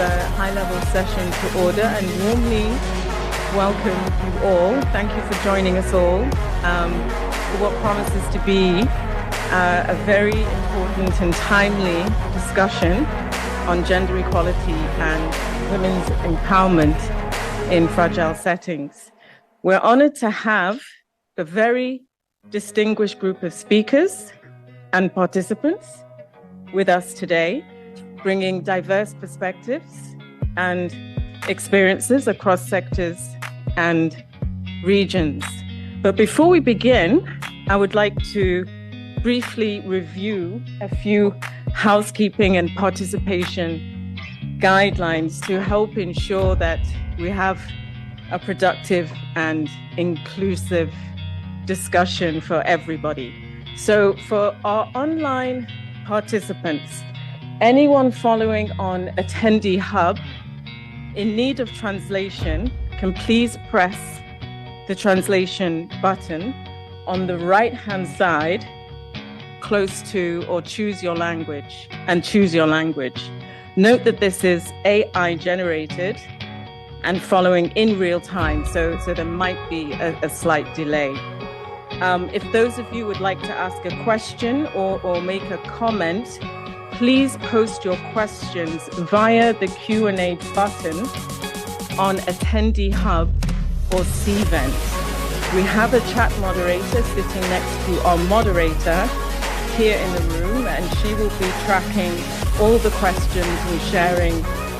high-level session to order and warmly welcome you all. Thank you for joining us all for what promises to be a very important and timely discussion on gender equality and women's empowerment in fragile settings. We're honored to have a very distinguished group of speakers and participants with us today, bringing diverse perspectives and experiences across sectors and regions. But before we begin, I would like to briefly review a few housekeeping and participation guidelines to help ensure that we have a productive and inclusive discussion for everybody. So for our online participants, anyone following on Attendee Hub in need of translation can please press the translation button on the right-hand side close to or choose your language and choose your language. Note that this is AI generated and following in real time, so there might be a slight delay. If those of you would like to ask a question or make a comment, please post your questions via the Q&A button on Attendee Hub or Cvent. We have a chat moderator sitting next to our moderator here in the room, and she will be tracking all the questions and sharing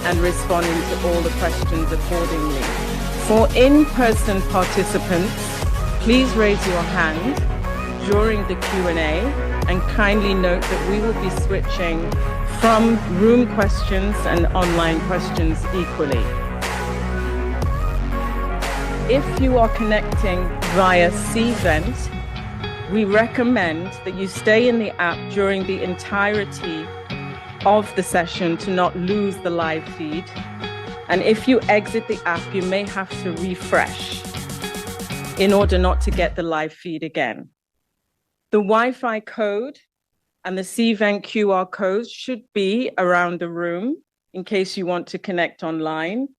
and responding to all the questions accordingly. For in-person participants, please raise your hand during the Q&A and kindly note that we will be switching from room questions and online questions equally. If you are connecting via Cvent, we recommend that you stay in the app during the entirety of the session to not lose the live feed. And if you exit the app, you may have to refresh in order not to get the live feed again. The Wi-Fi code and the Cvent QR codes should be around the room in case you want to connect online.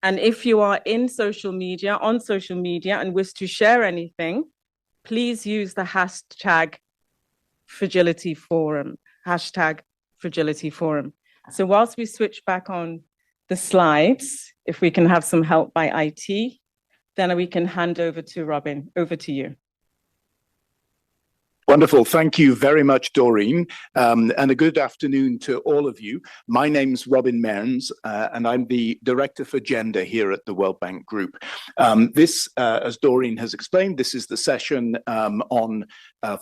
And if you are on social media and wish to share anything, please use the hashtag Fragility Forum, hashtag Fragility Forum. So whilst we switch back on the slides, if we can have some help by IT, then we can hand over to Robin. Over to you. Wonderful. Thank you very much, Doreen, and a good afternoon to all of you. My name's Robin Mearns, and I'm the Director for Gender here at the World Bank Group. This, as Doreen has explained, this is the session on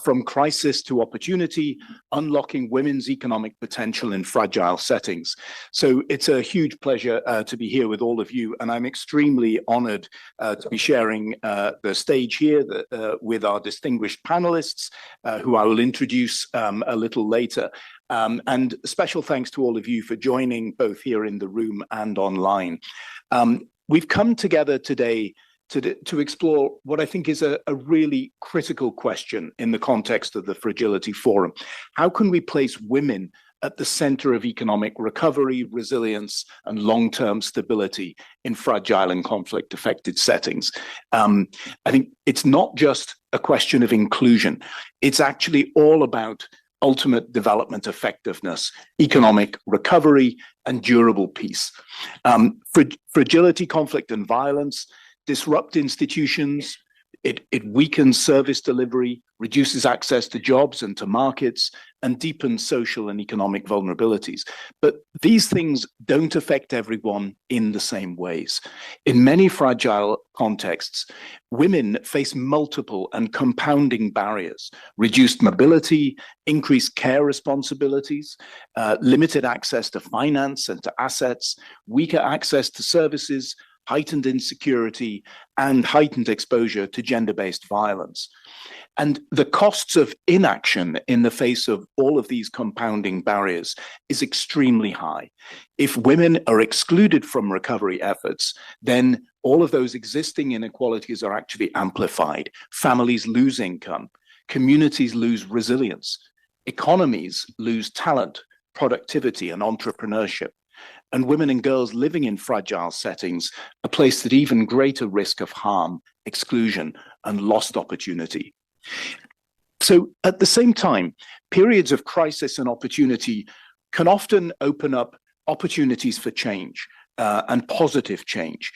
From Crisis to Opportunity, Unlocking Women's Economic Potential in Fragile Settings. So it's a huge pleasure to be here with all of you, and I'm extremely honored to be sharing the stage here with our distinguished panelists, who I will introduce a little later. And special thanks to all of you for joining both here in the room and online. We've come together today to explore what I think is a really critical question in the context of the Fragility Forum. How can we place women at the center of economic recovery, resilience, and long-term stability in fragile and conflict-affected settings? I think it's not just a question of inclusion. It's actually all about ultimate development effectiveness, economic recovery, and durable peace. Fragility, conflict, and violence disrupt institutions. It weakens service delivery, reduces access to jobs and to markets, and deepens social and economic vulnerabilities. But these things don't affect everyone in the same ways. In many fragile contexts, women face multiple and compounding barriers: reduced mobility, increased care responsibilities, limited access to finance and to assets, weaker access to services, heightened insecurity, and heightened exposure to gender-based violence. And the costs of inaction in the face of all of these compounding barriers is extremely high. If women are excluded from recovery efforts, then all of those existing inequalities are actually amplified. Families lose income, communities lose resilience, economies lose talent, productivity, and entrepreneurship. and women and girls living in fragile settings are placed at even greater risk of harm, exclusion, and lost opportunity. So at the same time, periods of crisis and opportunity can often open up opportunities for change and positive change.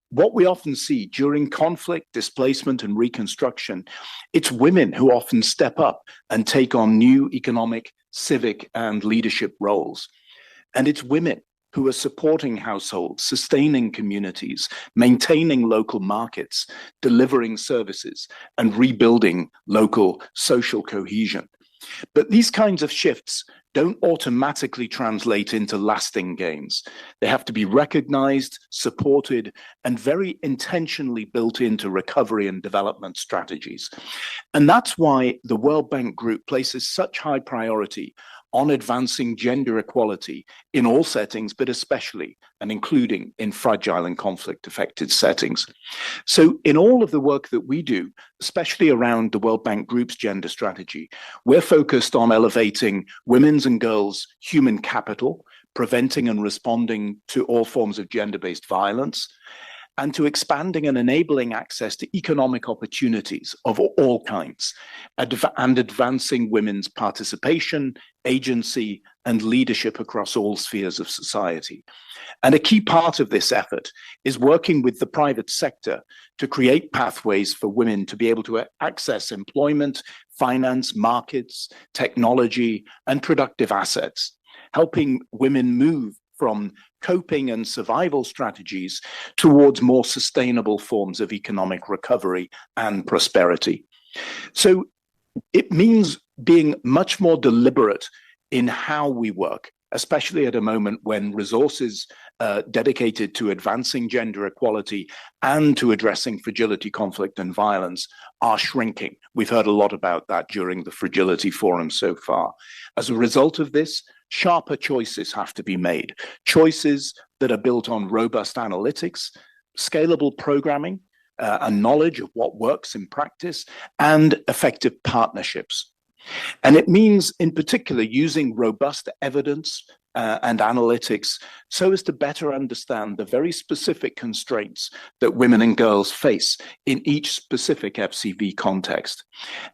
What we often see during conflict, displacement, and reconstruction, it's women who often step up and take on new economic, civic, and leadership roles. And it's women who are supporting households, sustaining communities, maintaining local markets, delivering services, and rebuilding local social cohesion. But these kinds of shifts don't automatically translate into lasting gains. They have to be recognized, supported, and very intentionally built into recovery and development strategies. And that's why the World Bank Group places such high priority on advancing gender equality in all settings, but especially and including in fragile and conflict-affected settings. So in all of the work that we do, especially around the World Bank Group's gender strategy, we're focused on elevating women's and girls' human capital, preventing and responding to all forms of gender-based violence, and to expanding and enabling access to economic opportunities of all kinds, and advancing women's participation, agency, and leadership across all spheres of society. And a key part of this effort is working with the private sector to create pathways for women to be able to access employment, finance, markets, technology, and productive assets, helping women move from coping and survival strategies towards more sustainable forms of economic recovery and prosperity. So it means being much more deliberate in how we work, especially at a moment when resources dedicated to advancing gender equality and to addressing fragility, conflict, and violence are shrinking. We've heard a lot about that during the Fragility Forum so far. As a result of this, sharper choices have to be made, choices that are built on robust analytics, scalable programming, and knowledge of what works in practice, and effective partnerships. And it means, in particular, using robust evidence and analytics so as to better understand the very specific constraints that women and girls face in each specific FCV context.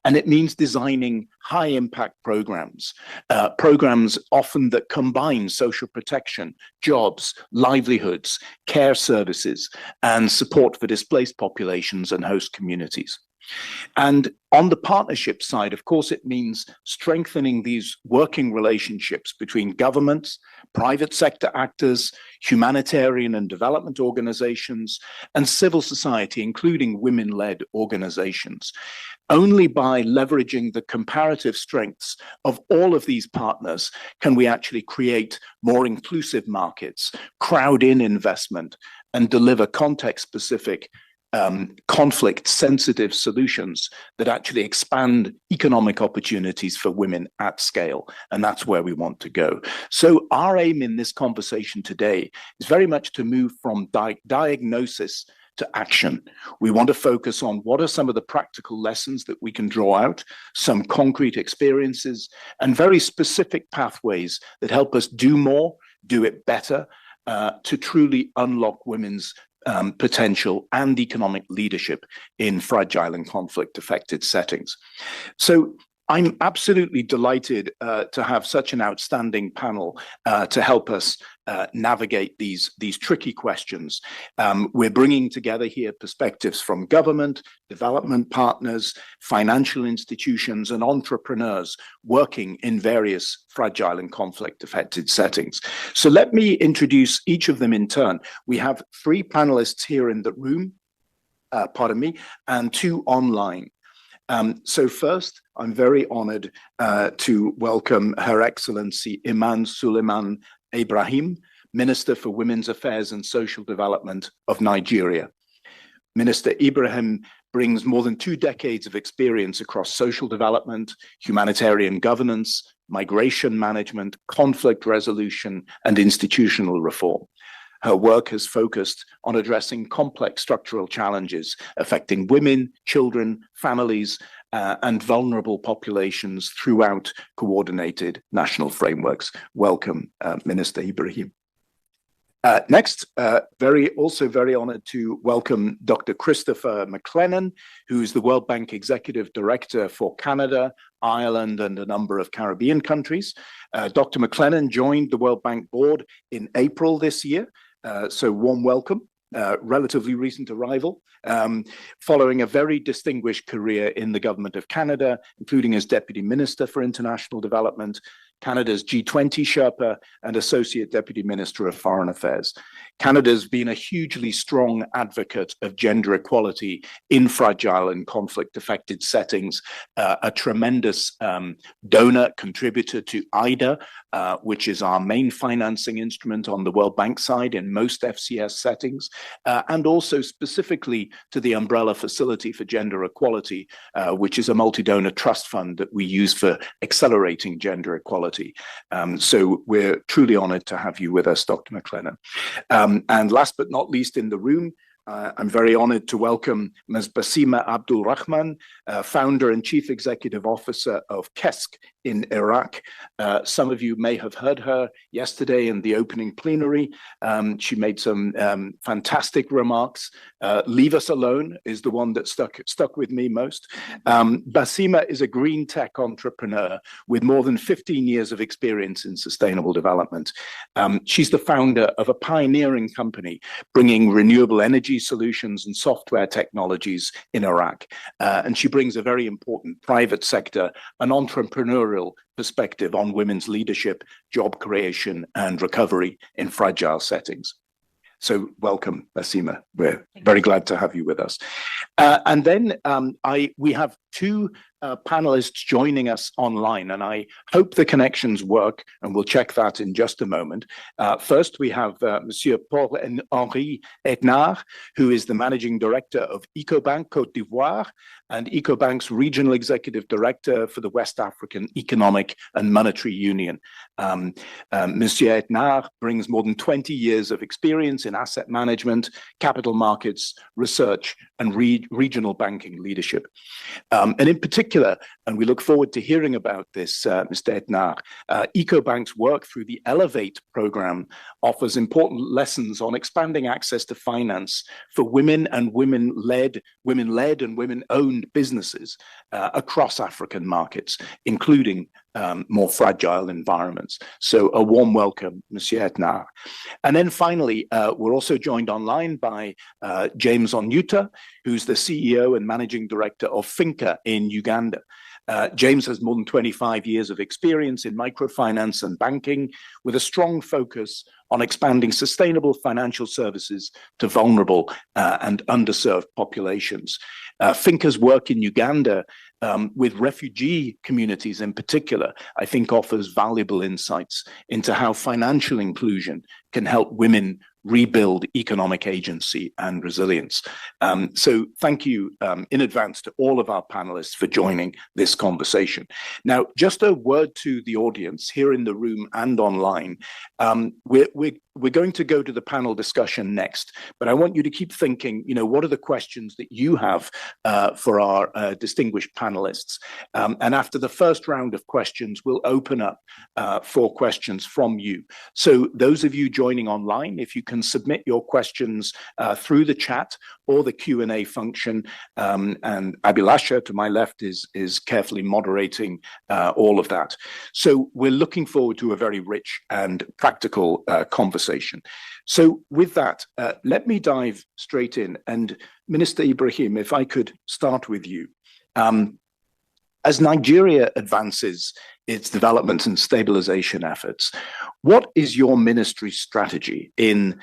And it means designing high-impact programs, programs often that combine social protection, jobs, livelihoods, care services, and support for displaced populations and host communities. And on the partnership side, of course, it means strengthening these working relationships between governments, private sector actors, humanitarian and development organizations, and civil society, including women-led organizations. Only by leveraging the comparative strengths of all of these partners can we actually create more inclusive markets, crowd in investment, and deliver context-specific conflict-sensitive solutions that actually expand economic opportunities for women at scale. And that's where we want to go. So our aim in this conversation today is very much to move from diagnosis to action. We want to focus on what are some of the practical lessons that we can draw out, some concrete experiences, and very specific pathways that help us do more, do it better, to truly unlock women's potential and economic leadership in fragile and conflict-affected settings. So I'm absolutely delighted to have such an outstanding panel to help us navigate these tricky questions. We're bringing together here perspectives from government, development partners, financial institutions, and entrepreneurs working in various fragile and conflict-affected settings. So let me introduce each of them in turn. We have 3 panelists here in the room, and 2 online. So first, I'm very honored to welcome Her Excellency Iman Suleiman Ibrahim, Minister for Women's Affairs and Social Development of Nigeria. Minister Ibrahim brings more than 2 decades of experience across social development, humanitarian governance, migration management, conflict resolution, and institutional reform. Her work has focused on addressing complex structural challenges affecting women, children, families, and vulnerable populations throughout coordinated national frameworks. Welcome, Minister Ibrahim. Next, also very honored to welcome Dr. Christopher McLennan, who's the World Bank Executive Director for Canada, Ireland, and a number of Caribbean countries. Dr. McLennan joined the World Bank Board in April this year, so warm welcome. Relatively recent arrival, following a very distinguished career in the Government of Canada, including as Deputy Minister for International Development, Canada's G20 Sherpa, and Associate Deputy Minister of Foreign Affairs. Canada's been a hugely strong advocate of gender equality in fragile and conflict-affected settings, a tremendous donor, contributor to IDA, which is our main financing instrument on the World Bank side in most FCS settings, and also specifically to the Umbrella Facility for Gender Equality, which is a multi-donor trust fund that we use for accelerating gender equality. So we're truly honored to have you with us, Dr. McLennan. And last but not least in the room, I'm very honored to welcome Ms. Basima Abdul Rahman, founder and chief executive officer of KESK in Iraq. Some of you may have heard her yesterday in the opening plenary. She made some fantastic remarks. Leave us alone is the one that stuck with me most. Basima is a green tech entrepreneur with more than 15 years of experience in sustainable development. She's the founder of a pioneering company bringing renewable energy solutions and software technologies in Iraq. And she brings a very important private sector and entrepreneurial perspective on women's leadership, job creation, and recovery in fragile settings. So welcome, Basima. We're very glad to have you with us. And then we have two panelists joining us online, and I hope the connections work, and we'll check that in just a moment. First, we have Monsieur Paul-Henri Etnard, who is the Managing Director of Ecobank Côte d'Ivoire, and Ecobank's Regional Executive Director for the West African Economic and Monetary Union. Monsieur Etnard brings more than 20 years of experience in asset management, capital markets, research, and regional banking leadership. And in particular, and we look forward to hearing about this, Mr. Etnard, Ecobank's work through the Elevate program offers important lessons on expanding access to finance for women and women-led and women-owned businesses across African markets, including more fragile environments. So a warm welcome, Monsieur Etnard. And then finally, we're also joined online by James Onyuta, who's the CEO and Managing Director of Finca in Uganda. James has more than 25 years of experience in microfinance and banking, with a strong focus on expanding sustainable financial services to vulnerable and underserved populations. Finca's work in Uganda with refugee communities in particular, I think offers valuable insights into how financial inclusion can help women rebuild economic agency and resilience. So thank you in advance to all of our panelists for joining this conversation. Now, just a word to the audience here in the room and online. We're going to go to the panel discussion next, but I want you to keep thinking, what are the questions that you have for our distinguished panelists? And after the first round of questions, we'll open up for questions from you. So those of you joining online, if you can submit your questions through the chat or the Q&A function, and Abhilasha to my left is carefully moderating all of that. So we're looking forward to a very rich and practical conversation. So with that, let me dive straight in. And Minister Ibrahim, if I could start with you. As Nigeria advances its development and stabilization efforts, what is your ministry's strategy in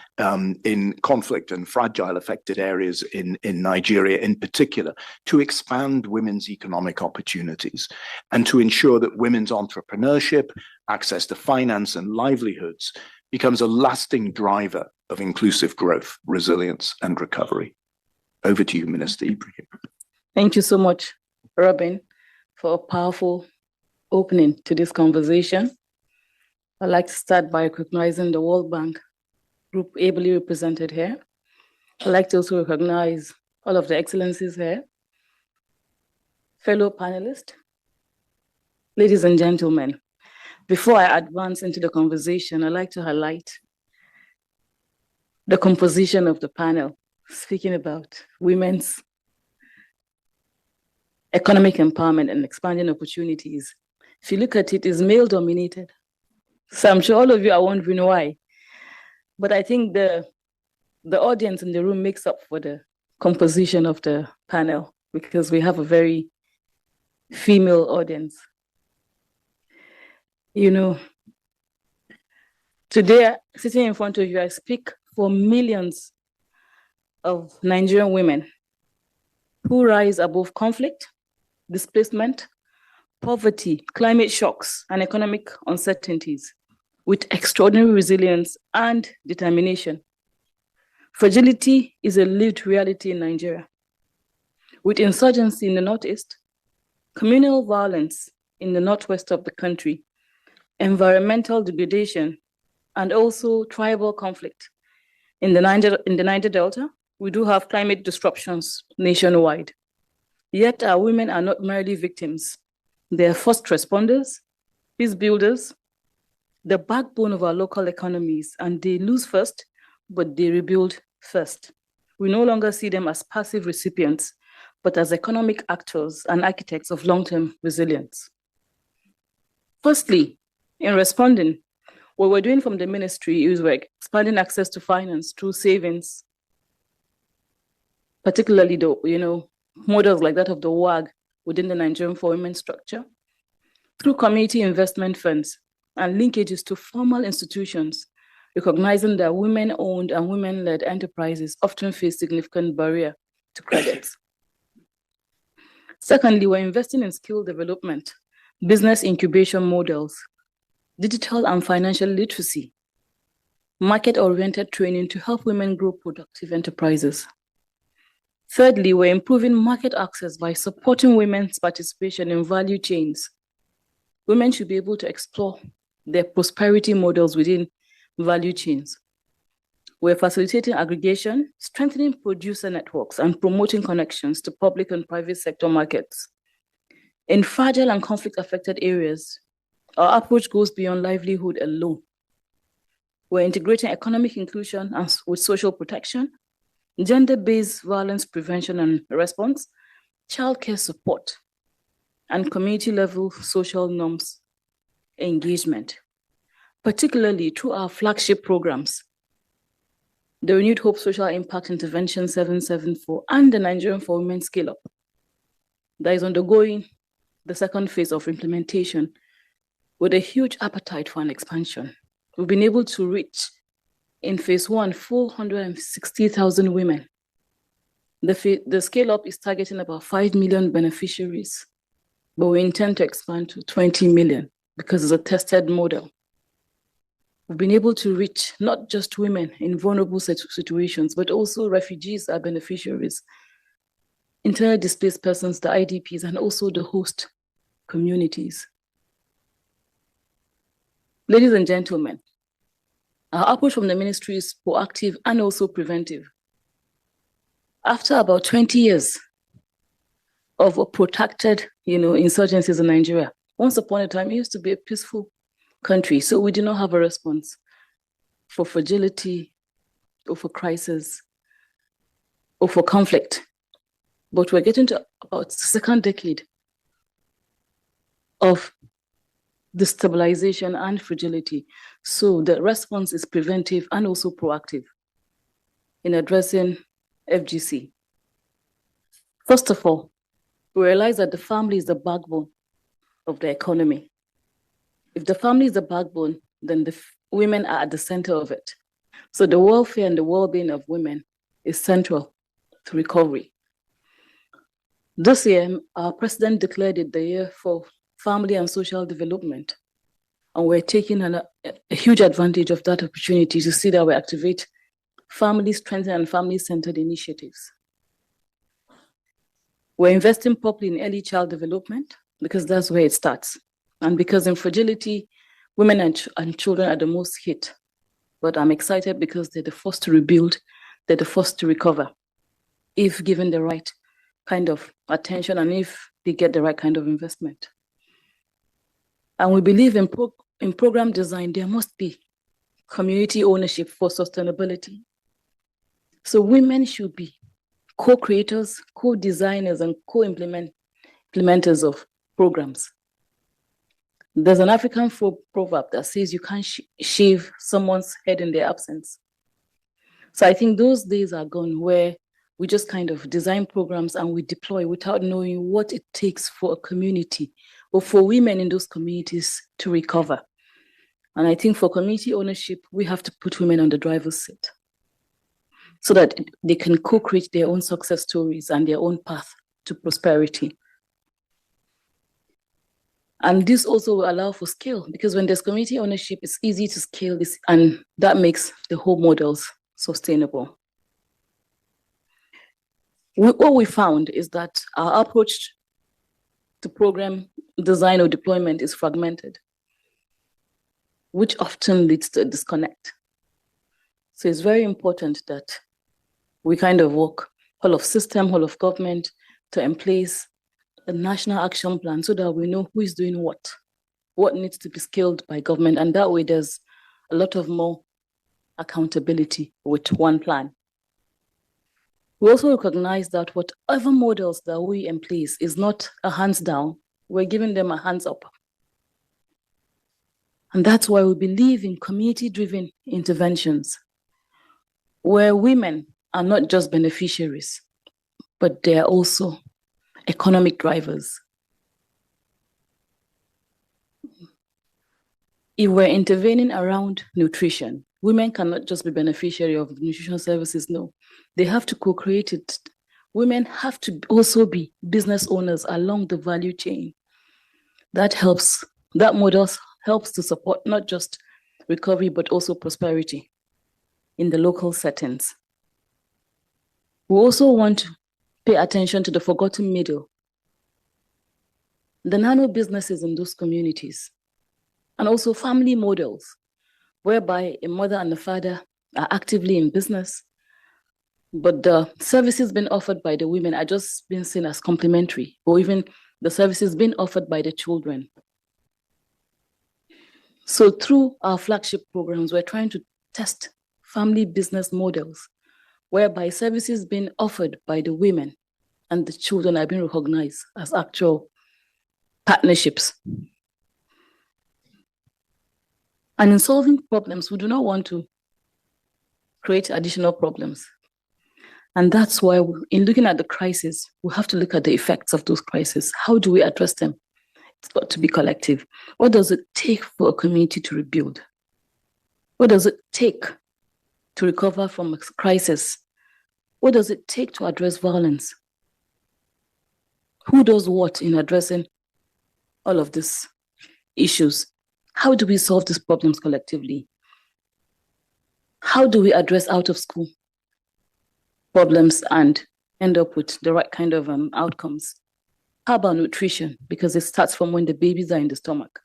conflict and fragile affected areas in Nigeria in particular to expand women's economic opportunities and to ensure that women's entrepreneurship, access to finance and livelihoods becomes a lasting driver of inclusive growth, resilience and recovery? Over to you, Minister Ibrahim. Thank you so much, Robin, for a powerful opening to this conversation. I'd like to start by recognizing the World Bank group ably represented here. I'd like to also recognize all of the excellencies here, fellow panelists, ladies and gentlemen. 'Before I advance into the conversation, I'd like to highlight 3 key points. 1, the importance of women in development. 2, the role of women in economic development. 3, the role of women in humanitarian and development. 4, the role of women in the composition of the panel, speaking about women's economic empowerment and expanding opportunities. If you look at it, it's male dominated. So I'm sure all of you are wondering why. But I think the audience in the room makes up for the composition of the panel because we have a very female audience. You know, today, sitting in front of you, I speak for millions of Nigerian women who rise above conflict, displacement, poverty, climate shocks, and economic uncertainties with extraordinary resilience and determination. Fragility is a lived reality in Nigeria. With insurgency in the Northeast, communal violence in the Northwest of the country, environmental degradation, and also tribal conflict in the Niger Delta, we do have climate disruptions nationwide. Yet our women are not merely victims. They are first responders, peace builders, the backbone of our local economies, and they lose first, but they rebuild first. We no longer see them as passive recipients, but as economic actors and architects of long-term resilience. Firstly, in responding, what we're doing from the ministry is we're expanding access to finance through savings, particularly models like that of the WAG within the Nigerian for Women structure, through community investment funds and linkages to formal institutions, recognizing that women-owned and women-led enterprises often face significant barrier to credit. Secondly, we're investing in skill development, business incubation models, digital and financial literacy, market-oriented training to help women grow productive enterprises. Thirdly, we're improving market access by supporting women's participation in value chains. Women should be able to explore their prosperity models within value chains. We're facilitating aggregation, strengthening producer networks, and promoting connections to public and private sector markets. In fragile and conflict-affected areas, our approach goes beyond livelihood alone. We're integrating economic inclusion with social protection, gender-based violence prevention and response, childcare support, and community-level social norms engagement, particularly through our flagship programs, the Renewed Hope Social Impact Intervention 774 and the Nigerian for Women Scale-Up that is undergoing the second phase of implementation with a huge appetite for an expansion. We've been able to reach in phase one, 460,000 women. The scale-up is targeting about 5 million beneficiaries, but we intend to expand to 20 million because it's a tested model. We've been able to reach not just women in vulnerable situations, but also refugees are beneficiaries, internally displaced persons, the IDPs, and also the host communities. Ladies and gentlemen, our approach from the ministry is proactive and also preventive. After about 20 years of a protracted, insurgencies in Nigeria, once upon a time, it used to be a peaceful country, so we did not have a response for fragility or for crisis or for conflict. But we're getting to about the second decade of destabilization and fragility. So the response is preventive and also proactive in addressing FGC. First of all, we realize that the family is the backbone of the economy. If the family is the backbone, then the women are at the center of it. So the welfare and the well-being of women is central to recovery. This year, our president declared it the year for family and social development. And we're taking a huge advantage of that opportunity to see that we activate family-strengthened and family-centered initiatives. We're investing properly in early child development because that's where it starts. And because in fragility, women and children are the most hit. But I'm excited because they're the first to rebuild, they're the first to recover, if given the right kind of attention and if they get the right kind of investment. And we believe in program design, there must be community ownership for sustainability. So women should be co-creators, co-designers, and co-implementers of programs. There's an African proverb that says you can't shave someone's head in their absence. So I think those days are gone where we just kind of design programs and we deploy without knowing what it takes for a community or for women in those communities to recover. And I think for community ownership, we have to put women on the driver's seat so that they can co-create their own success stories and their own path to prosperity. And this also will allow for scale, because when there's community ownership, it's easy to scale this, and that makes the whole models sustainable. What we found is that our approach to program design or deployment is fragmented, which often leads to a disconnect. So it's very important that we kind of work whole of system, whole of government to in place a national action plan so that we know who is doing what needs to be scaled by government. And that way there's a lot of more accountability with one plan. We also recognize that whatever models that we in place is not a hands down, we're giving them a hands up. And that's why we believe in community-driven interventions, where women are not just beneficiaries, but they're also economic drivers. If we're intervening around nutrition, women cannot just be beneficiary of nutrition services, no. They have to co-create it. Women have to also be business owners along the value chain. That model helps to support not just recovery, but also prosperity in the local settings. We also want to pay attention to the forgotten middle, the nano businesses in those communities, and also family models, whereby a mother and a father are actively in business, but the services being offered by the women are just being seen as complementary, or even the services being offered by the children. So through our flagship programs, we're trying to test family business models, whereby services being offered by the women and the children are being recognized as actual partnerships. And in solving problems, we do not want to create additional problems. And that's why in looking at the crisis, we have to look at the effects of those crises. How do we address them? It's got to be collective. What does it take for a community to rebuild? What does it take to recover from a crisis? What does it take to address violence? Who does what in addressing all of these issues? How do we solve these problems collectively? How do we address out of school problems and end up with the right kind of outcomes? How about nutrition? Because it starts from when the babies are in the stomach.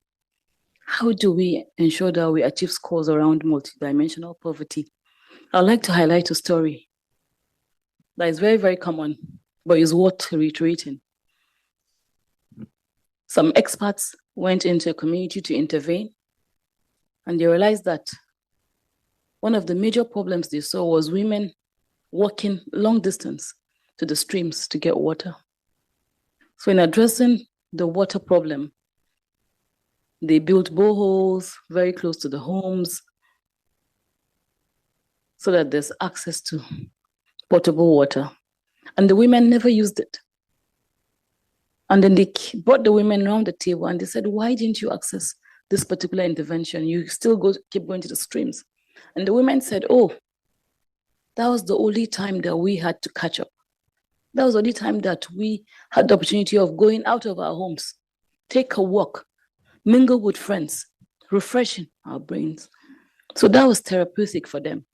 How do we ensure that we achieve scores around multidimensional poverty? I'd like to highlight a story that is very, very common, but is worth reiterating. Some experts went into a community to intervene, and they realized that one of the major problems they saw was women walking long distance to the streams to get water. So in addressing the water problem, they built boreholes very close to the homes so that there's access to potable water. And the women never used it. And then they brought the women around the table and they said, why didn't you access this particular intervention? You still keep going to the streams. And the women said, oh, that was the only time that we had to catch up. That was the only time that we had the opportunity of going out of our homes, take a walk, mingle with friends, refreshing our brains. So that was therapeutic for them.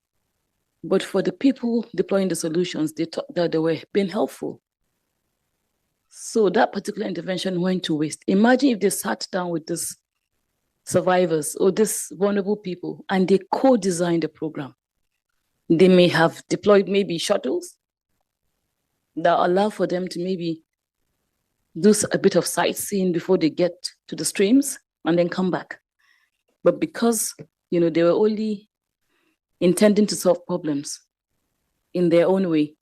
But for the people deploying the solutions, they thought that they were being helpful. So that particular intervention went to waste. Imagine if they sat down with these survivors or these vulnerable people and they co-designed a program. They may have deployed maybe shuttles that allow for them to maybe do a bit of sightseeing before they get to the streams and then come back. But because they were only intending to solve problems, in their own way,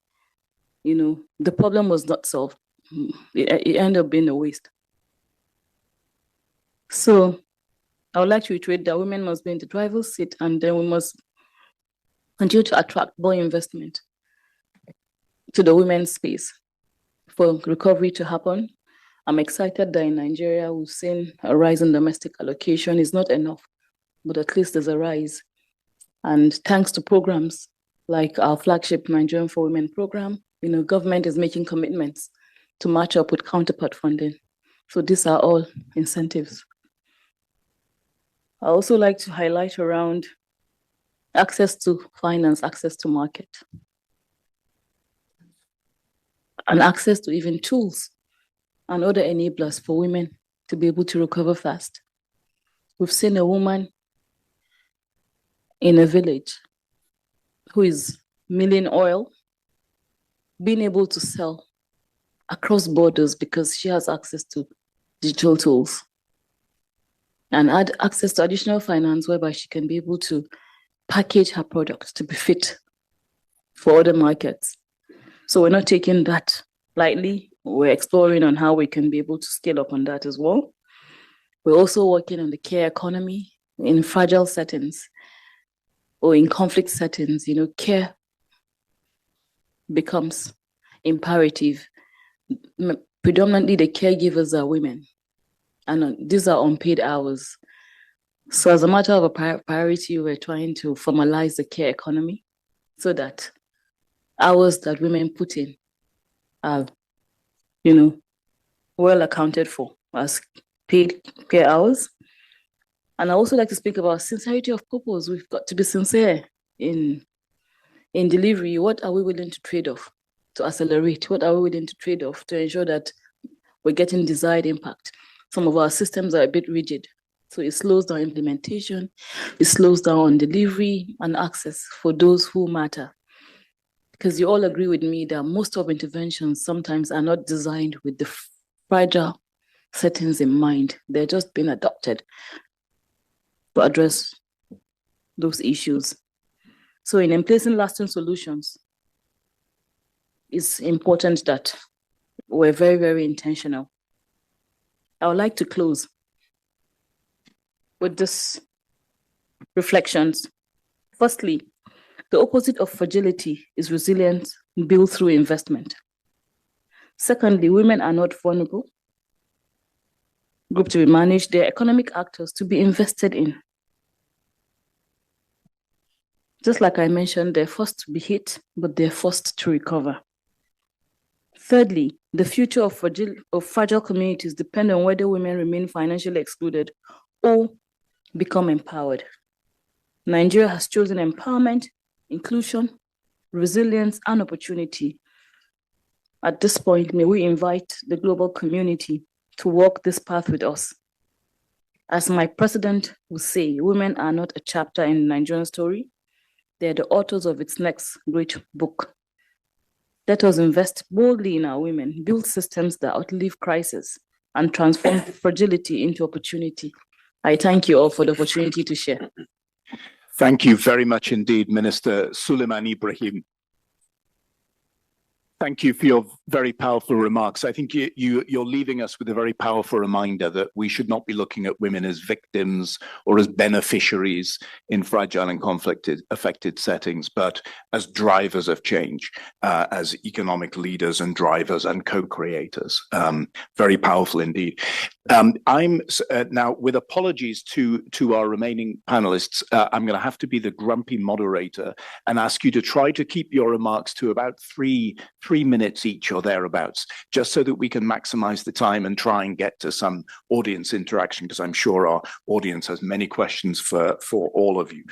the problem was not solved. It ended up being a waste. So I would like to reiterate that women must be in the driver's seat, and then we must continue to attract more investment to the women's space for recovery to happen. I'm excited that in Nigeria, we've seen a rise in domestic allocation. It's not enough, but at least there's a rise. And thanks to programs like our flagship Nigerian for Women program, government is making commitments to match up with counterpart funding. So these are all incentives. I also like to highlight around access to finance, access to market, and access to even tools and other enablers for women to be able to recover fast. We've seen a woman in a village who is milling oil being able to sell across borders because she has access to digital tools and add access to additional finance whereby she can be able to package her products to be fit for other markets. So we're not taking that lightly. We're exploring on how we can be able to scale up on that as well. We're also working on the care economy in fragile settings or in conflict settings. Care becomes imperative. Predominantly, the caregivers are women, and these are unpaid hours. So as a matter of a priority, we're trying to formalize the care economy so that hours that women put in are, well accounted for as paid care hours. And I also like to speak about sincerity of purpose. We've got to be sincere in delivery. What are we willing to trade off to accelerate? What are we willing to trade off to ensure that we're getting desired impact? Some of our systems are a bit rigid, so it slows down implementation, it slows down delivery and access for those who matter. Because you all agree with me that most of interventions sometimes are not designed with the fragile settings in mind. They're just being adopted to address those issues. So in emplacing lasting solutions, it's important that we're very, very intentional. I would like to close with this reflections. Firstly, the opposite of fragility is resilience built through investment. Secondly, women are not vulnerable group to be managed. They're economic actors to be invested in. Just like I mentioned, they're first to be hit, but they're first to recover. Thirdly, the future of fragile communities depend on whether women remain financially excluded or become empowered. Nigeria has chosen empowerment, inclusion, resilience, and opportunity. At this point, may we invite the global community to walk this path with us. As my president would say, women are not a chapter in the Nigerian story. They're the authors of its next great book. Let us invest boldly in our women, build systems that outlive crisis, and transform fragility into opportunity. I thank you all for the opportunity to share. Thank you very much indeed, Minister Suleiman Ibrahim. Thank you for your very powerful remarks. I think you're leaving us with a very powerful reminder that we should not be looking at women as victims or as beneficiaries in fragile and conflict-affected settings, but as drivers of change, as economic leaders and drivers and co-creators. Very powerful indeed. I'm now, with apologies to our remaining panelists, I'm going to have to be the grumpy moderator and ask you to try to keep your remarks to about three minutes each or thereabouts, just so that we can maximize the time and try and get to some audience interaction, because I'm sure our audience has many questions for all of you.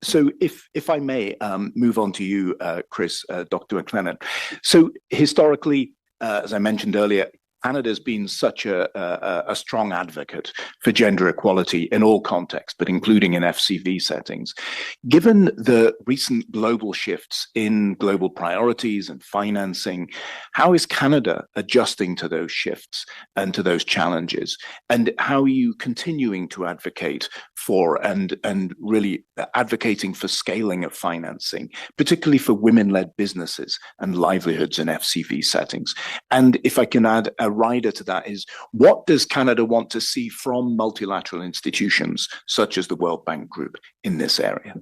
So if I may move on to you, Chris, Dr. McLennan. So historically, as I mentioned earlier, Canada's been such a strong advocate for gender equality in all contexts, but including in FCV settings. Given the recent global shifts in global priorities and financing, how is Canada adjusting to those shifts and to those challenges? And how are you continuing to advocate for and really advocating for scaling of financing, particularly for women-led businesses and livelihoods in FCV settings? And if I can add a rider to that, is what does Canada want to see from multilateral institutions such as the World Bank Group in this area?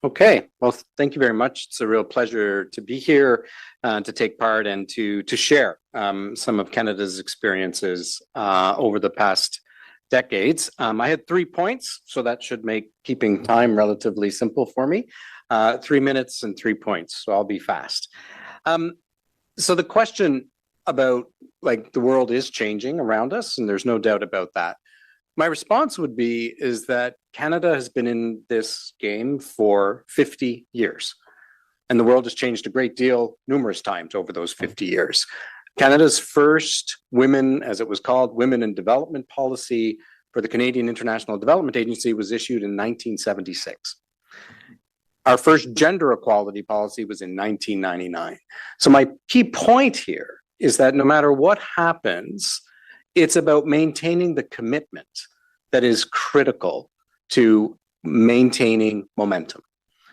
Okay, well, thank you very much. It's a real pleasure to be here, to take part and to share some of Canada's experiences over the past decades. I had 3 points, so that should make keeping time relatively simple for me. 3 minutes and 3 points, so I'll be fast. So the question about, like, the world is changing around us, and there's no doubt about that. My response would be is that Canada has been in this game for 50 years, and the world has changed a great deal numerous times over those 50 years. Canada's first women, as it was called, Women in Development policy for the Canadian International Development Agency was issued in 1976. Our first gender equality policy was in 1999. So my key point here is that no matter what happens, it's about maintaining the commitment that is critical to maintaining momentum.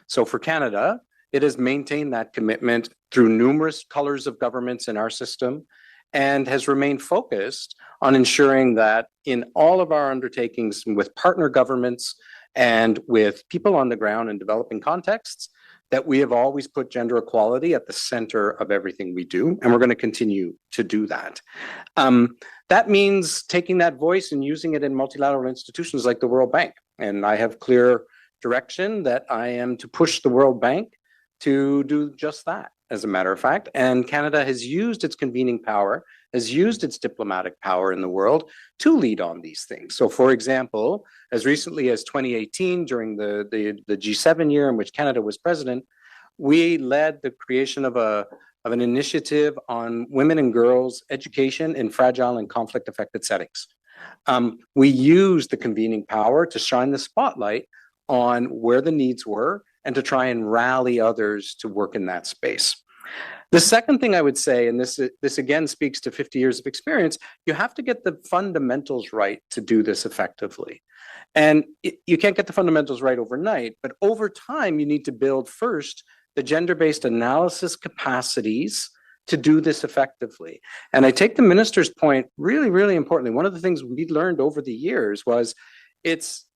So for Canada, it has maintained that commitment through numerous colors of governments in our system and has remained focused on ensuring that in all of our undertakings with partner governments and with people on the ground in developing contexts, that we have always put gender equality at the center of everything we do, and we're going to continue to do that. That means taking that voice and using it in multilateral institutions like the World Bank. And I have clear direction that I am to push the World Bank to do just that, as a matter of fact. And Canada has used its convening power, has used its diplomatic power in the world to lead on these things. So, for example, as recently as 2018, during the G7 year in which Canada was president, we led the creation of an initiative on women and girls' education in fragile and conflict-affected settings. We used the convening power to shine the spotlight on where the needs were and to try and rally others to work in that space. The second thing I would say, and this again speaks to 50 years of experience, you have to get the fundamentals right to do this effectively. And you can't get the fundamentals right overnight, but over time, you need to build first the gender-based analysis capacities to do this effectively. And I take the minister's point really, really importantly. One of the things we learned over the years was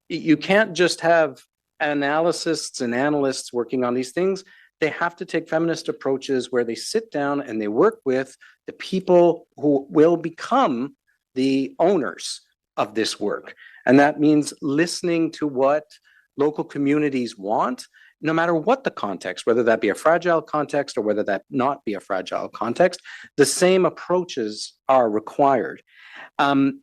you can't just have analysts and analysts working on these things. They have to take feminist approaches where they sit down and they work with the people who will become the owners of this work. And that means listening to what local communities want, no matter what the context, whether that be a fragile context or whether that not be a fragile context, the same approaches are required. And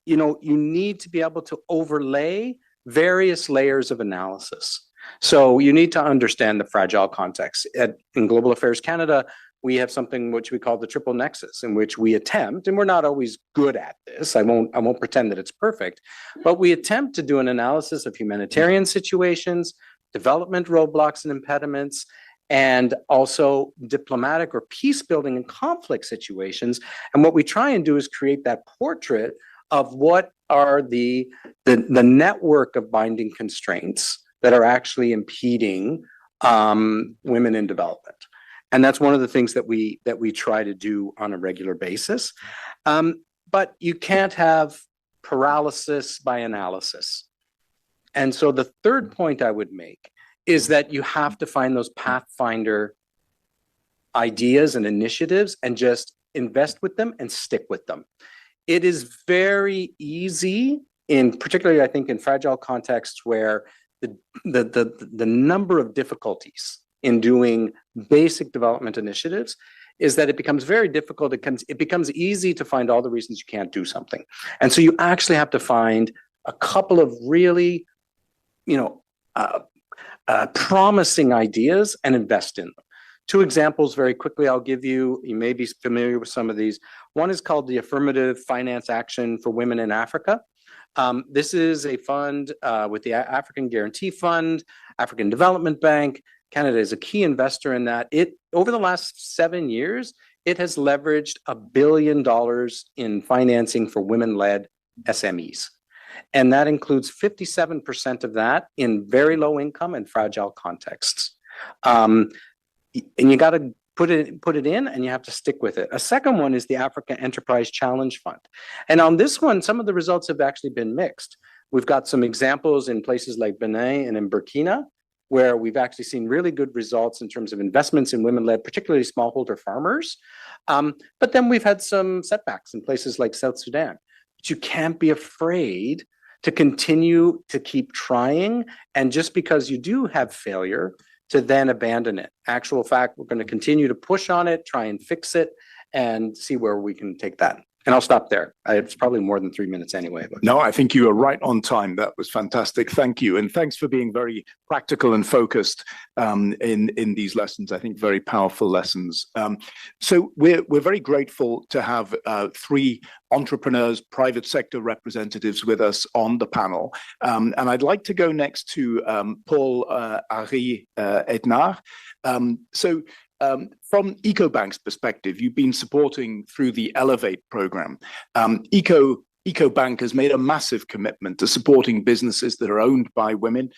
you need to be able to overlay various layers of analysis. So you need to understand the fragile context. In Global Affairs Canada, we have something which we call the triple nexus, in which we attempt, and we're not always good at this, I won't pretend that it's perfect, but we attempt to do an analysis of humanitarian situations, development roadblocks and impediments, and also diplomatic or peace building and conflict situations. And what we try and do is create that portrait of what are the network of binding constraints that are actually impeding women in development. And that's one of the things that we try to do on a regular basis. But you can't have paralysis by analysis. And so the third point I would make is that you have to find those pathfinder ideas and initiatives and just invest with them and stick with them. It is very easy, particularly I think in fragile contexts where the number of difficulties in doing basic development initiatives is that it becomes very difficult. It becomes easy to find all the reasons you can't do something. And so you actually have to find a couple of really, promising ideas and invest in them. Two examples very quickly I'll give you. You may be familiar with some of these. One is called the Affirmative Finance Action for Women in Africa. This is a fund with the African Guarantee Fund, African Development Bank. Canada is a key investor in that. Over the last 7 years, it has leveraged $1 billion in financing for women-led SMEs. And that includes 57% of that in very low income and fragile contexts. And you got to put it in, and you have to stick with it. A second one is the Africa Enterprise Challenge Fund. And on this one, some of the results have actually been mixed. We've got some examples in places like Benin and in Burkina, where we've actually seen really good results in terms of investments in women-led, particularly smallholder farmers. But then we've had some setbacks in places like South Sudan. But you can't be afraid to continue to keep trying. And just because you do have failure, to then abandon it. Actual fact, we're going to continue to push on it, try and fix it, and see where we can take that. And I'll stop there. It's probably more than 3 minutes anyway. But. No, I think you are right on time. That was fantastic. Thank you. And thanks for being very practical and focused in these lessons. I think very powerful lessons. So we're very grateful to have 3 entrepreneurs, private sector representatives with us on the panel. And I'd like to go next to Paul Harry Ednard. From EcoBank's perspective, you've been supporting through the Elevate program. EcoBank has made a massive commitment to supporting businesses that are owned by women,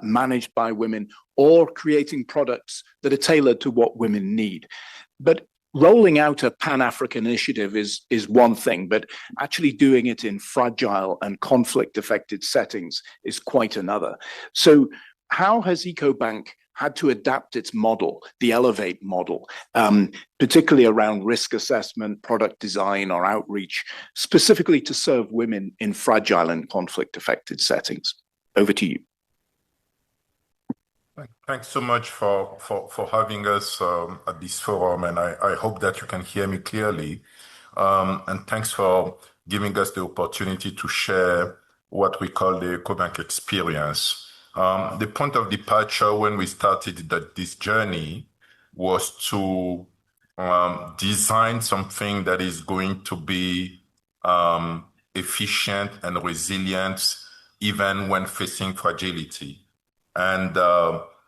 managed by women, or creating products that are tailored to what women need. But rolling out a Pan-African initiative is one thing, but actually doing it in fragile and conflict-affected settings is quite another. So how has EcoBank had to adapt its model, the Elevate model, particularly around risk assessment, product design, or outreach, specifically to serve women in fragile and conflict-affected settings? Over to you. Thanks so much for having us at this forum, and I hope that you can hear me clearly. And thanks for giving us the opportunity to share what we call the EcoBank experience. The point of departure when we started this journey was to design something that is going to be efficient and resilient even when facing fragility. And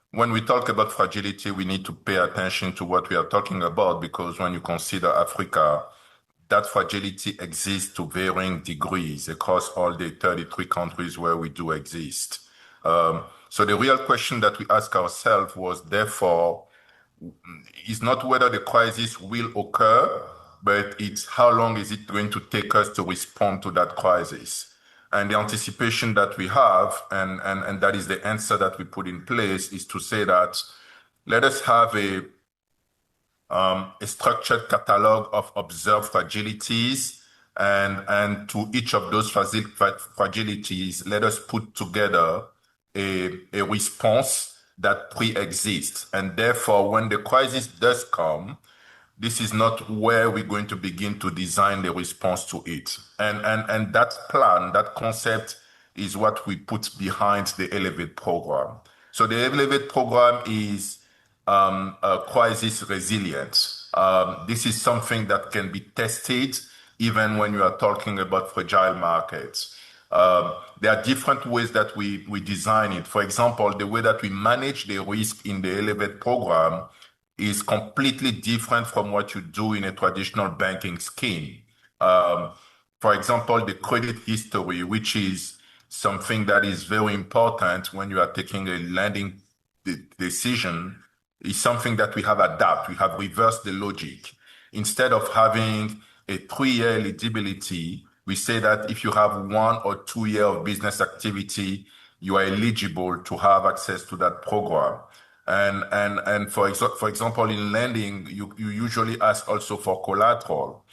when we talk about fragility, we need to pay attention to what we are talking about, because when you consider Africa, that fragility exists to varying degrees across all the 33 countries where we do exist. So the real question that we ask ourselves was, therefore, is not whether the crisis will occur, but it's how long is it going to take us to respond to that crisis. And the anticipation that we have, and that is the answer that we put in place, is to say that let us have a structured catalog of observed fragilities, and to each of those fragilities, let us put together a response that pre-exists. And therefore, when the crisis does come, this is not where we're going to begin to design the response to it. And that plan, that concept, is what we put behind the Elevate program. So the Elevate program is a crisis resilience. This is something that can be tested even when you are talking about fragile markets. There are different ways that we design it. For example, the way that we manage the risk in the Elevate program is completely different from what you do in a traditional banking scheme. For example, the credit history, which is something that is very important when you are taking a lending decision, is something that we have adapted. We have reversed the logic. Instead of having a 3-year eligibility, we say that if you have 1 or 2 years of business activity, you are eligible to have access to that program. And for example, in lending, you usually ask also for collateral.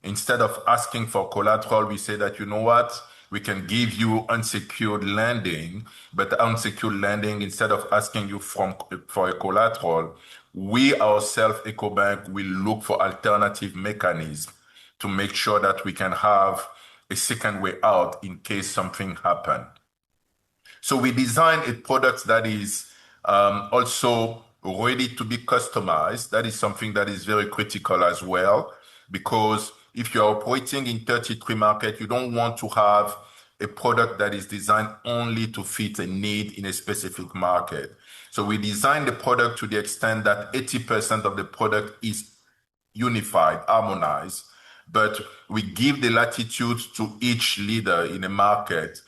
Instead of asking for collateral, we say that, you know what, we can give you unsecured lending, but unsecured lending, instead of asking you for a collateral, we ourselves, EcoBank, will look for alternative mechanisms to make sure that we can have a second way out in case something happens. So we design a product that is also ready to be customized. That is something that is very critical as well, because if you're operating in 33 markets, you don't want to have a product that is designed only to fit a need in a specific market. So we design the product to the extent that 80% of the product is unified, harmonized, but we give the latitude to each leader in a market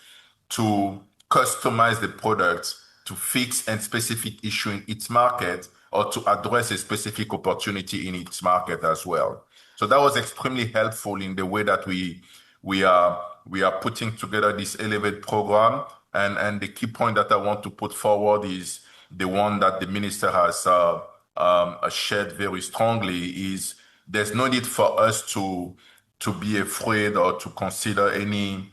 to customize the product to fix a specific issue in its market or to address a specific opportunity in its market as well. So that was extremely helpful in the way that we are putting together this Elevate program. And the key point that I want to put forward is the one that the minister has shared very strongly, is there's no need for us to be afraid or to consider any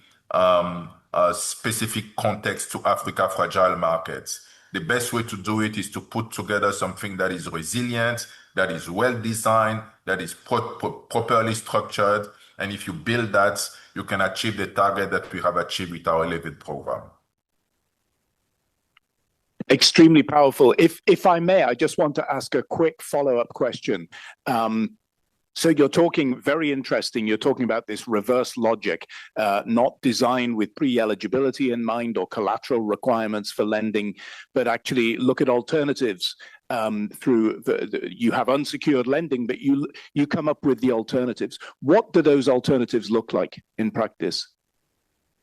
specific context to Africa fragile markets. The best way to do it is to put together something that is resilient, that is well designed, that is properly structured. And if you build that, you can achieve the target that we have achieved with our Elevate program. Extremely powerful. If I may, I just want to ask a quick follow-up question. So you're talking very interesting. You're talking about this reverse logic, not designed with pre-eligibility in mind or collateral requirements for lending, but actually look at alternatives through you have unsecured lending, but you come up with the alternatives. What do those alternatives look like in practice?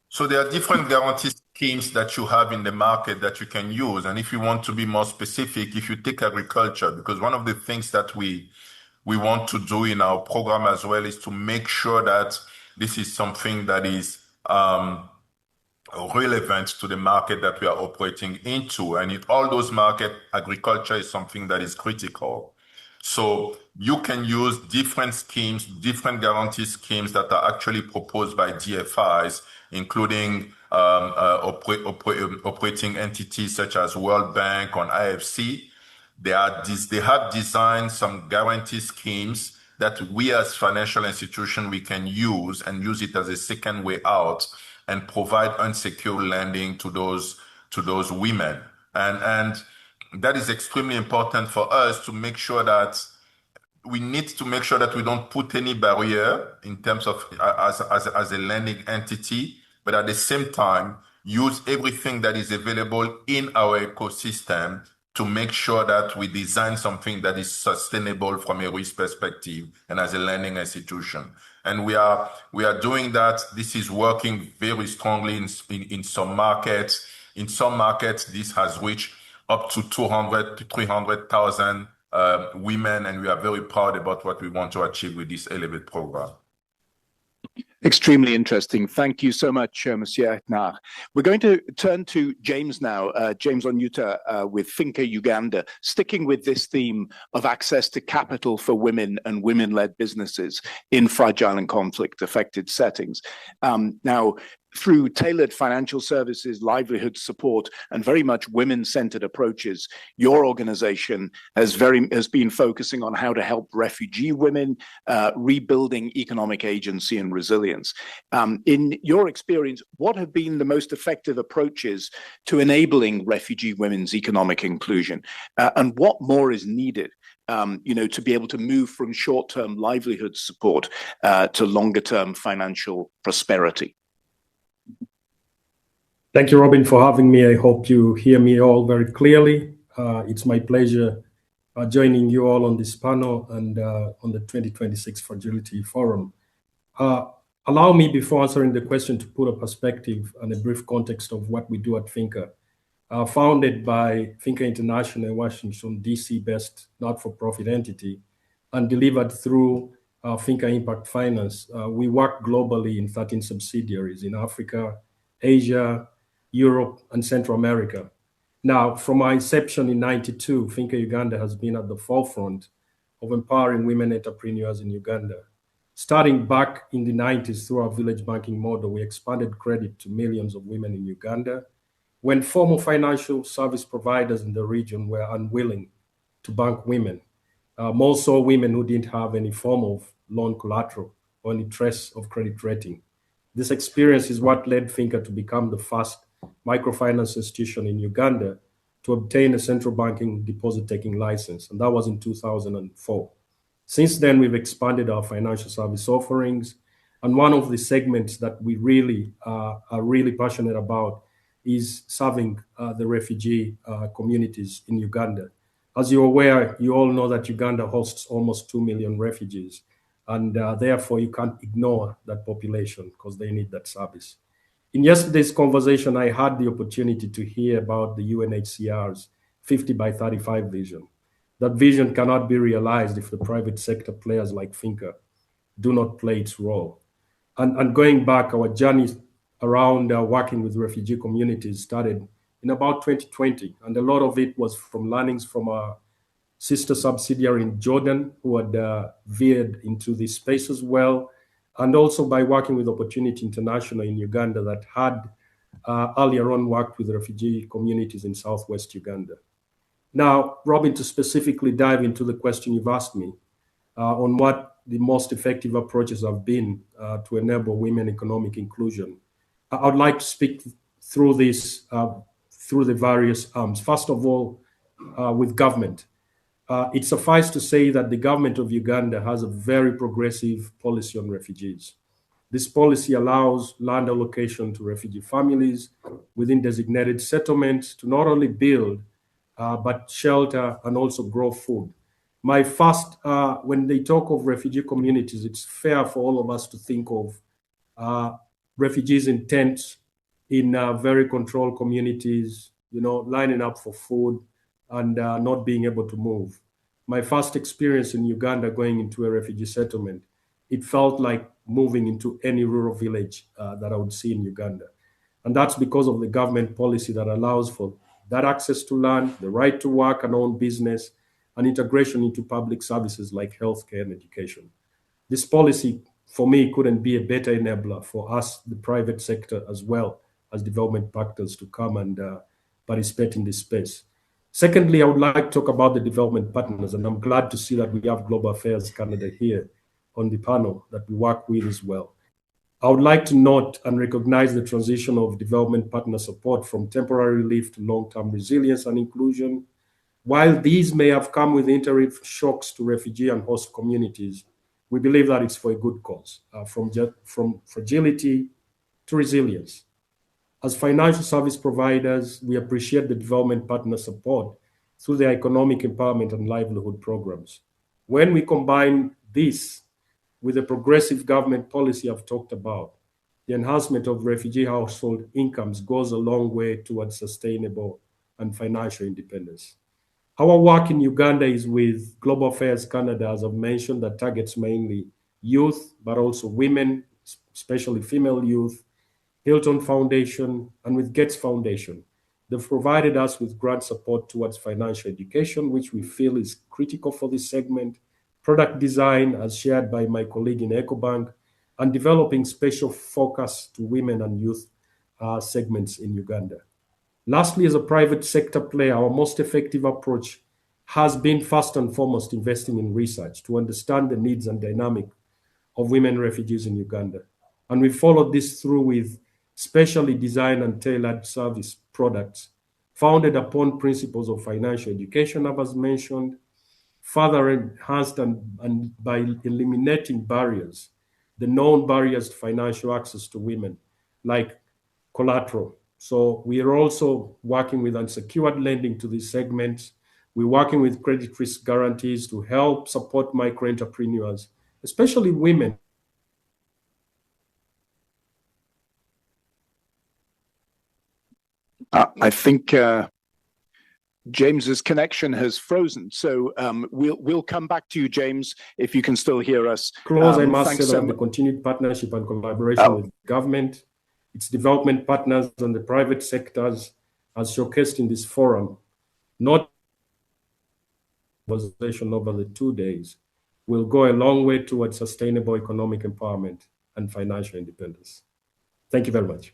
So there are different guarantee schemes that you have in the market that you can use. And if you want to be more specific, if you take agriculture, because one of the things that we want to do in our program as well is to make sure that this is something that is relevant to the market that we are operating into. And in all those markets, agriculture is something that is critical. So you can use different schemes, different guarantee schemes that are actually proposed by DFIs, including operating entities such as World Bank or IFC. They have designed some guarantee schemes that we as financial institution, we can use and use it as a second way out and provide unsecured lending to those women. And that is extremely important for us to make sure that we need to make sure that we don't put any barrier in terms of as a lending entity, but at the same time, use everything that is available in our ecosystem to make sure that we design something that is sustainable from a risk perspective and as a lending institution. And we are doing that. This is working very strongly in some markets. In some markets, this has reached up to 200 to 300,000 women, and we are very proud about what we want to achieve with this Elevate program. Extremely interesting. Thank you so much, Monsieur Etnar. We're going to turn to James now, James Onyuta with Finca Uganda, sticking with this theme of access to capital for women and women-led businesses in fragile and conflict-affected settings. Now, through tailored financial services, livelihood support, and very much women-centered approaches, your organization has been focusing on how to help refugee women, rebuilding economic agency and resilience. In your experience, what have been the most effective approaches to enabling refugee women's economic inclusion, and what more is needed? To be able to move from short-term livelihood support to longer-term financial prosperity. Thank you, Robin, for having me. I hope you hear me all very clearly. It's my pleasure joining you all on this panel and on the 2026 Fragility Forum. Allow me, before answering the question, to put a perspective and a brief context of what we do at Finca. Founded by Finca International, a Washington, D.C.-based not-for-profit entity, and delivered through Finca Impact Finance, we work globally in 13 subsidiaries in Africa, Asia, Europe, and Central America. Now, from our inception in '92, Finca Uganda has been at the forefront of empowering women entrepreneurs in Uganda. Starting back in the '90s through our village banking model, we expanded credit to millions of women in Uganda when formal financial service providers in the region were unwilling to bank women, more so women who didn't have any form of loan collateral or any trace of credit rating. This experience is what led Finca to become the first microfinance institution in Uganda to obtain a central banking deposit-taking license, and that was in 2004. Since then, we've expanded our financial service offerings, and one of the segments that we really are really passionate about is serving the refugee communities in Uganda. As you're aware, you all know that Uganda hosts almost 2 million refugees, and therefore you can't ignore that population because they need that service. In yesterday's conversation, I had the opportunity to hear about the UNHCR's 50 by 35 vision. That vision cannot be realized if the private sector players like Finca do not play its role. And going back, our journey around working with refugee communities started in about 2020, and a lot of it was from learnings from our sister subsidiary in Jordan, who had veered into this space as well, and also by working with Opportunity International in Uganda that had earlier on worked with refugee communities in Southwest Uganda. Now, Robin, to specifically dive into the question you've asked me on what the most effective approaches have been to enable women economic inclusion, I would like to speak through this, through the various arms. First of all, with government. It suffices to say that the government of Uganda has a very progressive policy on refugees. This policy allows land allocation to refugee families within designated settlements to not only build, but shelter and also grow food. My first, when they talk of refugee communities, it's fair for all of us to think of refugees in tents in very controlled communities, lining up for food and not being able to move. My first experience in Uganda going into a refugee settlement, it felt like moving into any rural village that I would see in Uganda. And that's because of the government policy that allows for that access to land, the right to work and own business, and integration into public services like healthcare and education. This policy, for me, couldn't be a better enabler for us, the private sector, as well as development partners to come and participate in this space. Secondly, I would like to talk about the development partners, and I'm glad to see that we have Global Affairs Canada here on the panel that we work with as well. I would like to note and recognize the transition of development partner support from temporary relief to long-term resilience and inclusion. While these may have come with interim shocks to refugee and host communities, we believe that it's for a good cause, from fragility to resilience. As financial service providers, we appreciate the development partner support through their economic empowerment and livelihood programs. When we combine this with the progressive government policy I've talked about, the enhancement of refugee household incomes goes a long way towards sustainable and financial independence. Our work in Uganda is with Global Affairs Canada, as I've mentioned, that targets mainly youth, but also women, especially female youth, Hilton Foundation, and with Gates Foundation. They've provided us with grant support towards financial education, which we feel is critical for this segment, product design, as shared by my colleague in EcoBank, and developing special focus to women and youth segments in Uganda. Lastly, as a private sector player, our most effective approach has been first and foremost investing in research to understand the needs and dynamic of women refugees in Uganda. And we followed this through with specially designed and tailored service products founded upon principles of financial education, as mentioned, further enhanced and by eliminating barriers, the known barriers to financial access to women, like collateral. So we are also working with unsecured lending to these segments. We're working with credit risk guarantees to help support micro entrepreneurs, especially women. I think James's connection has frozen, so we'll come back to you, James, if you can still hear us. Close, I must say that the continued partnership and collaboration with government, its development partners, and the private sectors, as showcased in this forum, not conversation over the 2 days, will go a long way towards sustainable economic empowerment and financial independence. Thank you very much.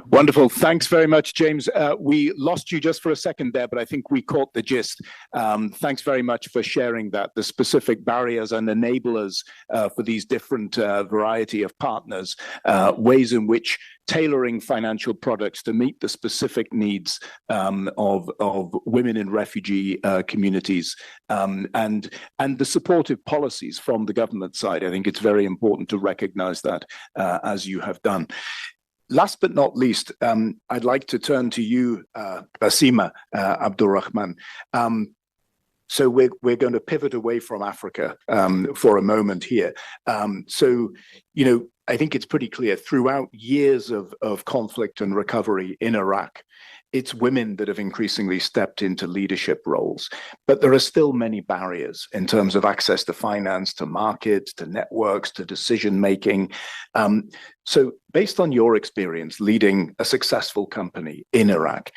Wonderful. Thanks very much, James. We lost you just for a second there, but I think we caught the gist. Thanks very much for sharing that, the specific barriers and enablers for these different variety of partners, ways in which tailoring financial products to meet the specific needs of women in refugee communities and the supportive policies from the government side. I think it's very important to recognize that as you have done. Last but not least, I'd like to turn to you, Basima Abdulrahman. So we're going to pivot away from Africa for a moment here. So, you know, I think it's pretty clear throughout years of conflict and recovery in Iraq, it's women that have increasingly stepped into leadership roles. But there are still many barriers in terms of access to finance, to markets, to networks, to decision-making. So based on your experience leading a successful company in Iraq,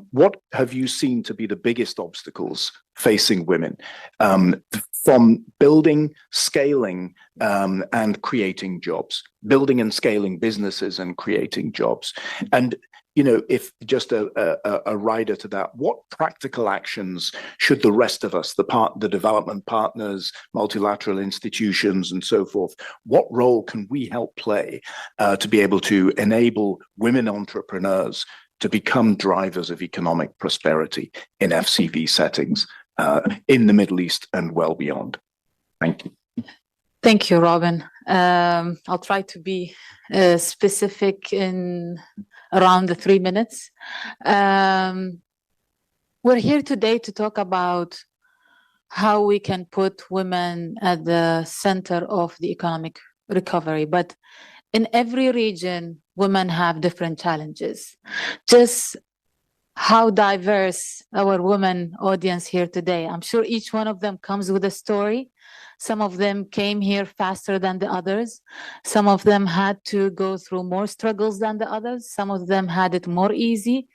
what have you seen to be the biggest obstacles facing women from building, scaling, and creating jobs, building and scaling businesses and creating jobs? And you know, if just a rider to that, what practical actions should the rest of us, the development partners, multilateral institutions, and so forth, what role can we help play to be able to enable women entrepreneurs to become drivers of economic prosperity in FCV settings in the Middle East and well beyond? Thank you. Thank you, Robin. I'll try to be specific in around the 3 minutes. We're here today to talk about how we can put women at the center of the economic recovery. But in every region, women have different challenges. Just how diverse our women audience here today. I'm sure each one of them comes with a story. Some of them came here faster than the others. Some of them had to go through more struggles than the others. Some of them had it more easy.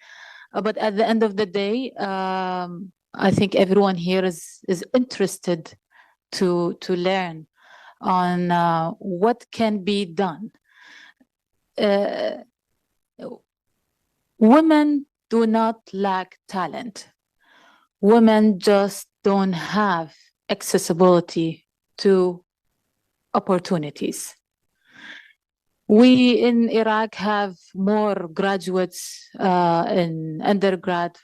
But at the end of the day, I think everyone here is interested to learn on what can be done. Women do not lack talent. Women just don't have accessibility to opportunities. We in Iraq have more graduates in undergrad,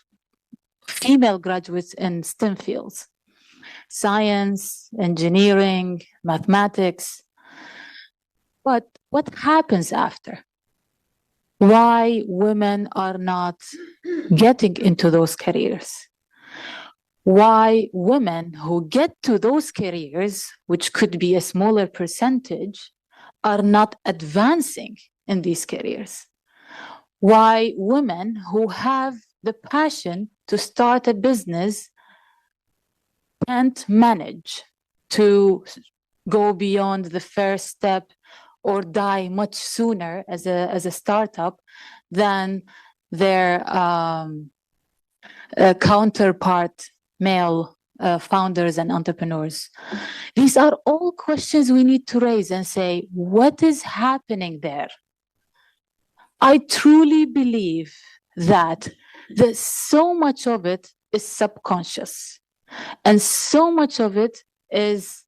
female graduates in STEM fields, science, engineering, mathematics. But what happens after? Why women are not getting into those careers? Why women who get to those careers, which could be a smaller percentage, are not advancing in these careers? Why women who have the passion to start a business can't manage to go beyond the first step or die much sooner as a startup than their counterpart male founders and entrepreneurs? These are all questions we need to raise and say, what is happening there? I truly believe that so much of it is subconscious and so much of it is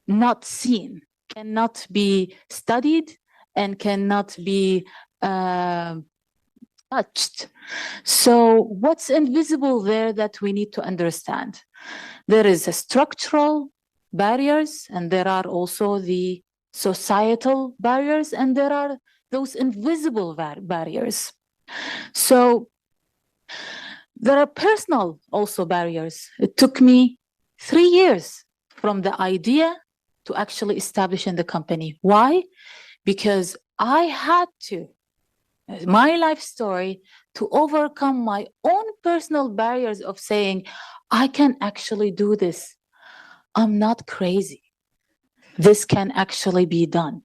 not seen, cannot be studied and cannot be touched. So what's invisible there that we need to understand? There is a structural barriers, and there are also the societal barriers, and there are those invisible barriers. So there are personal also barriers. It took me 3 years from the idea to actually establishing the company. Why? Because I had to, my life story, to overcome my own personal barriers of saying, I can actually do this. I'm not crazy. This can actually be done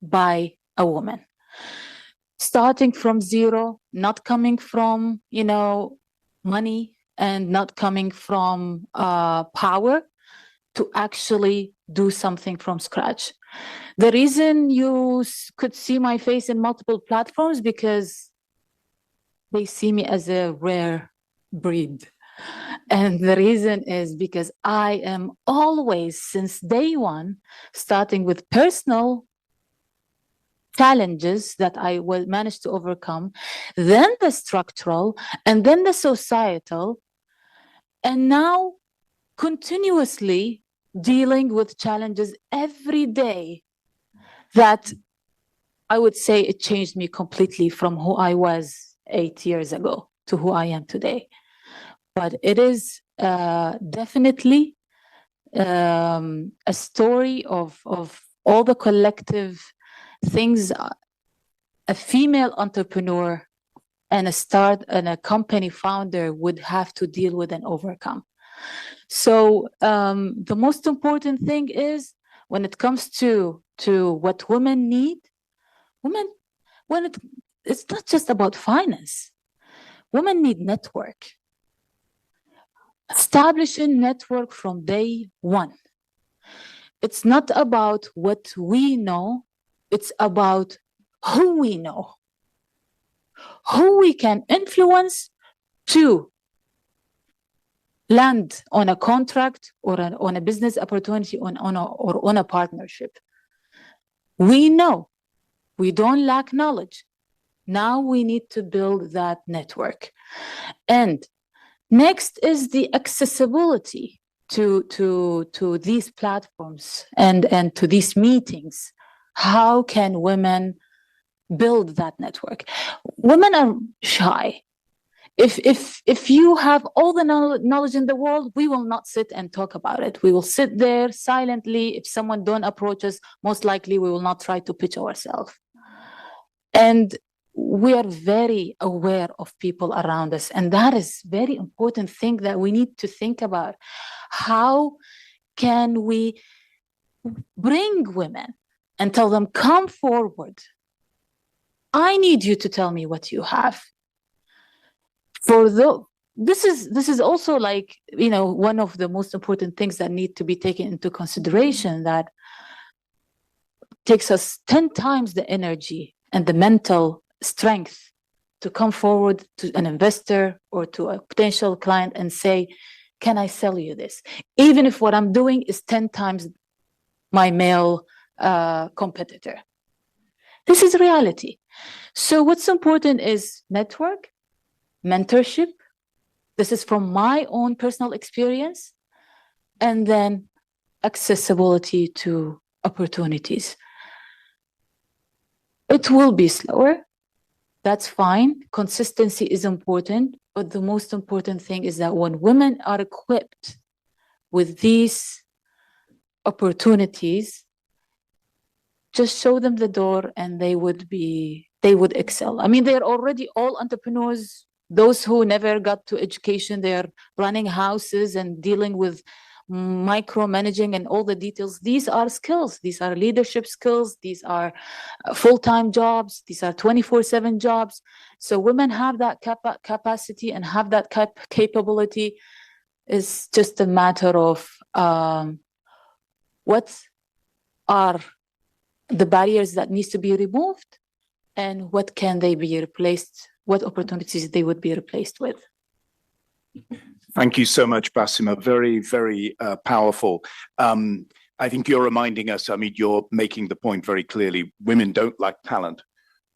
by a woman. Starting from zero, not coming from, money and not coming from power, to actually do something from scratch. The reason you could see my face in multiple platforms because they see me as a rare breed. And the reason is because I am always, since day one, starting with personal challenges that I will manage to overcome, then the structural, and then the societal, and now continuously dealing with challenges every day that I would say it changed me completely from who I was 8 years ago to who I am today. But it is definitely a story of all the collective things a female entrepreneur and a company founder would have to deal with and overcome. So the most important thing is when it comes to what women need, it's not just about finance. Women need network. Establishing network from day one. It's not about what we know, it's about who we know, who we can influence to land on a contract or on a business opportunity or on a partnership. We know, we don't lack knowledge. Now we need to build that network. And next is the accessibility to these platforms and to these meetings. How can women build that network? Women are shy. If you have all the knowledge in the world, we will not sit and talk about it. We will sit there silently. If someone don't approach us, most likely we will not try to pitch ourselves. And we are very aware of people around us. And that is very important thing that we need to think about. How can we bring women and tell them, come forward. I need you to tell me what you have. This is also like, one of the most important things that need to be taken into consideration, that takes us 10 times the energy and the mental strength to come forward to an investor or to a potential client and say, can I sell you this? Even if what I'm doing is 10 times my male competitor. This is reality. So what's important is network, mentorship. This is from my own personal experience. And then accessibility to opportunities. It will be slower. That's fine. Consistency is important. But the most important thing is that when women are equipped with these opportunities, just show them the door and they would excel. I mean, they're already all entrepreneurs. Those who never got to education, they're running houses and dealing with micromanaging and all the details. These are skills. These are leadership skills. These are full-time jobs. These are 24/7 jobs. So women have that capacity and have that capability. It's just a matter of what are the barriers that needs to be removed and what can they be replaced, what opportunities they would be replaced with. Thank you so much, Basima. Very, very powerful. I think you're reminding us, you're making the point very clearly. Women don't lack talent,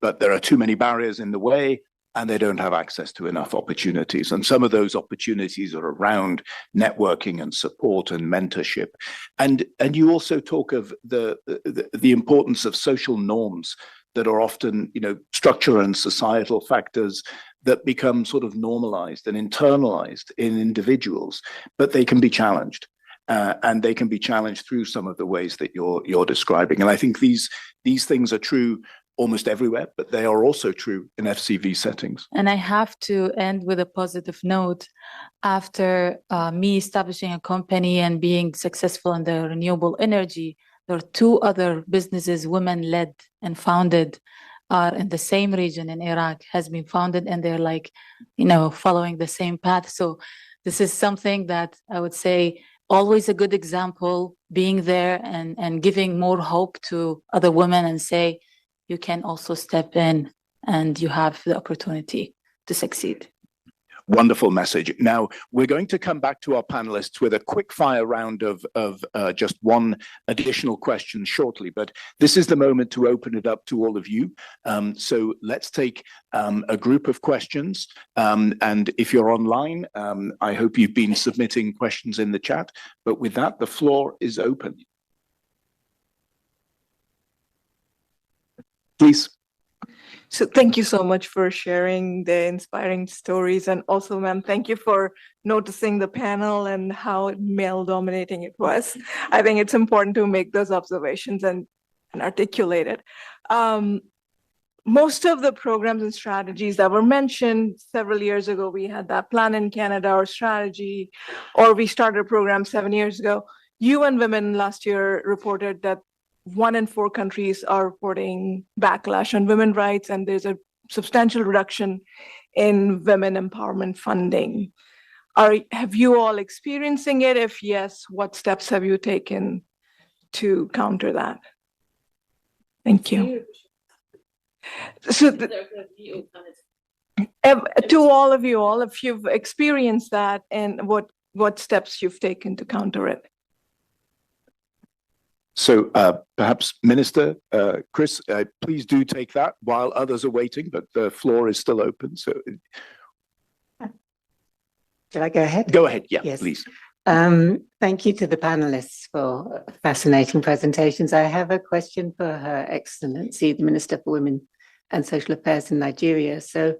but there are too many barriers in the way and they don't have access to enough opportunities. And some of those opportunities are around networking and support and mentorship. And you also talk of the importance of social norms that are often, structural and societal factors that become sort of normalized and internalized in individuals, but they can be challenged. And they can be challenged through some of the ways that you're describing. And I think these things are true almost everywhere, but they are also true in FCV settings. And I have to end with a positive note. After me establishing a company and being successful in the renewable energy, there are 2 other businesses, women-led and founded, are in the same region in Iraq, has been founded, and they're following the same path. So this is something that I would say always a good example, being there and giving more hope to other women and say, you can also step in and you have the opportunity to succeed. Wonderful message. Now, we're going to come back to our panelists with a quick fire round of just one additional question shortly, but this is the moment to open it up to all of you. So let's take a group of questions. And if you're online, I hope you've been submitting questions in the chat, but with that, the floor is open. Please. So thank you so much for sharing the inspiring stories. And also, ma'am, thank you for noticing the panel and how male dominating it was. I think it's important to make those observations and articulate it. Most of the programs and strategies that were mentioned several years ago, we had that plan in Canada or strategy, or we started a program 7 years ago. UN Women last year reported that 1 in 4 countries are reporting backlash on women's rights, and there's a substantial reduction in women empowerment funding. Have you all experiencing it? If yes, what steps have you taken to counter that? Thank you. So to all of you, if you've experienced that, and what steps you've taken to counter it. So perhaps Minister Chris, please do take that while others are waiting, but the floor is still open. So, shall I go ahead? Go ahead, yeah, yes. Please. Thank you to the panelists for fascinating presentations. I have a question for Her Excellency, the Minister for Women and Social Affairs in Nigeria. So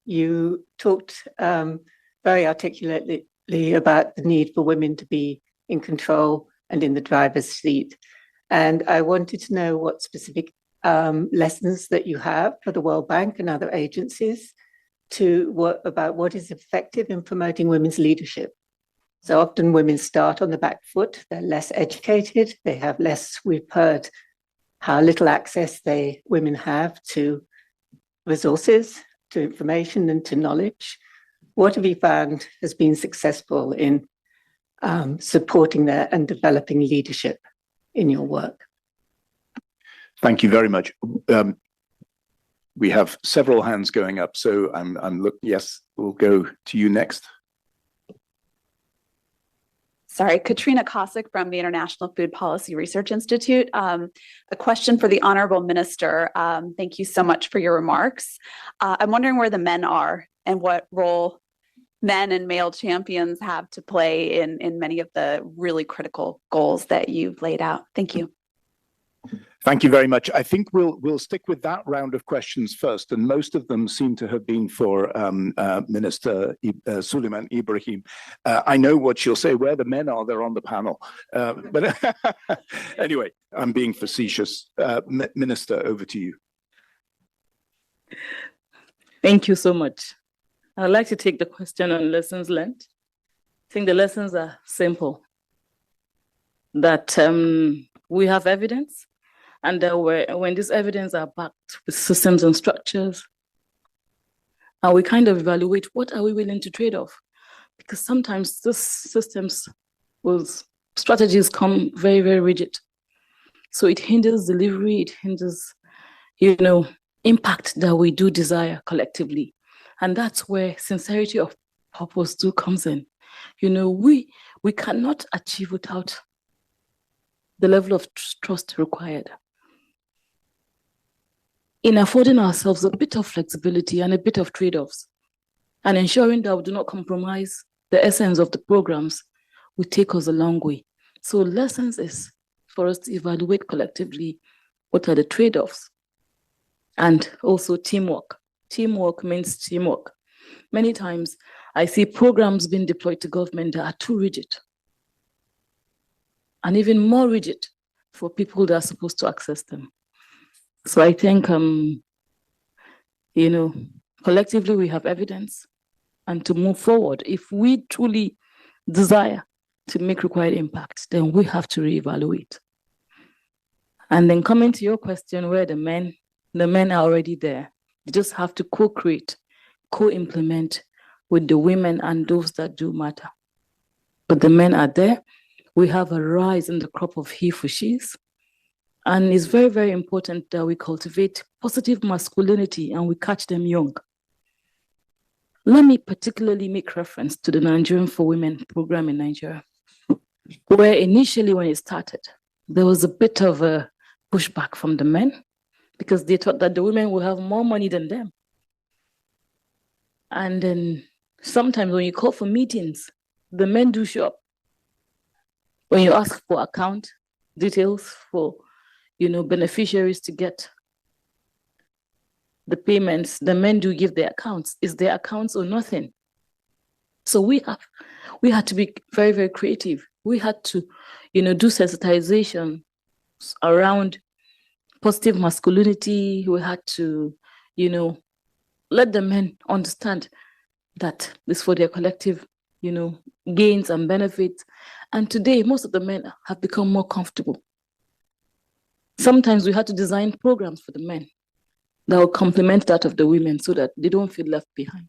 you talked very articulately about the need for women to be in control and in the driver's seat. And I wanted to know what specific lessons that you have for the World Bank and other agencies about what is effective in promoting women's leadership. So often women start on the back foot, they're less educated, they have less, we've heard how little access women have to resources, to information and to knowledge. What have you found has been successful in supporting that and developing leadership in your work? Thank you very much. We have several hands going up, so yes, we'll go to you next. Sorry, Katrina Kosick from the International Food Policy Research Institute. A question for the Honorable Minister. Thank you so much for your remarks. I'm wondering where the men are and what role men and male champions have to play in many of the really critical goals that you've laid out. Thank you. Thank you very much. I think we'll stick with that round of questions first, and most of them seem to have been for Minister Suleiman Ibrahim. I know what she'll say. Where the men are, they're on the panel. But anyway, I'm being facetious. Minister, over to you. Thank you so much. I'd like to take the question on lessons learned. I think the lessons are simple. That we have evidence, and when this evidence are backed with systems and structures, and we kind of evaluate what are we willing to trade off, because sometimes these systems strategies come very, very rigid. So it hinders delivery, it hinders, impact that we do desire collectively. And that's where sincerity of purpose comes in. We cannot achieve without the level of trust required. In affording ourselves a bit of flexibility and a bit of trade-offs, and ensuring that we do not compromise the essence of the programs, will take us a long way. So lessons is for us to evaluate collectively what are the trade-offs, and also teamwork. Teamwork means teamwork. Many times I see programs being deployed to government that are too rigid, and even more rigid for people that are supposed to access them. So I think, collectively we have evidence, and to move forward, if we truly desire to make required impact, then we have to reevaluate. And then coming to your question, where the men are already there. You just have to co-create, co-implement with the women and those that do matter. But the men are there, we have a rise in the crop of he for she's. And it's very, very important that we cultivate positive masculinity and we catch them young. Let me particularly make reference to the Nigerian for Women program in Nigeria, where initially when it started, there was a bit of a pushback from the men because they thought that the women will have more money than them. And then sometimes when you call for meetings, the men do show up. When you ask for account details for, beneficiaries to get the payments, the men do give their accounts. Is their accounts or nothing? So we had to be very, very creative. We had to, do sensitization around positive masculinity. We had to, let the men understand that this for their collective, gains and benefits. And today, most of the men have become more comfortable. Sometimes we had to design programs for the men that will complement that of the women so that they don't feel left behind.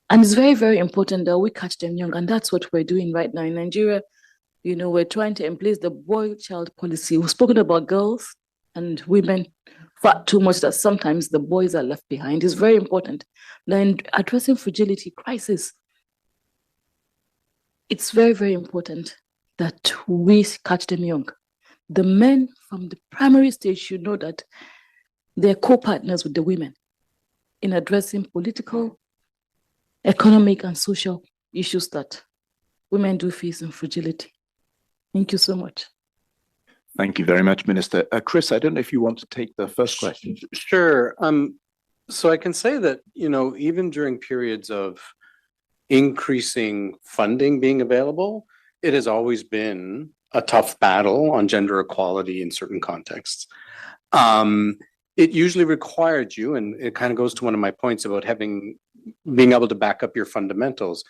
And it's very, very important that we catch them young. And that's what we're doing right now in Nigeria. We're trying to embrace the boy-child policy. We've spoken about girls and women far too much that sometimes the boys are left behind. It's very important. Then addressing fragility crisis, it's very, very important that we catch them young. The men from the primary stage should know that they're co-partners with the women in addressing political, economic, and social issues that women do face in fragility. Thank you so much. Thank you very much, Minister. Chris, I don't know if you want to take the first question. Sure. So I can say that, even during periods of increasing funding being available, it has always been a tough battle on gender equality in certain contexts. It usually required you, and it kind of goes to one of my points about being able to back up your fundamentals.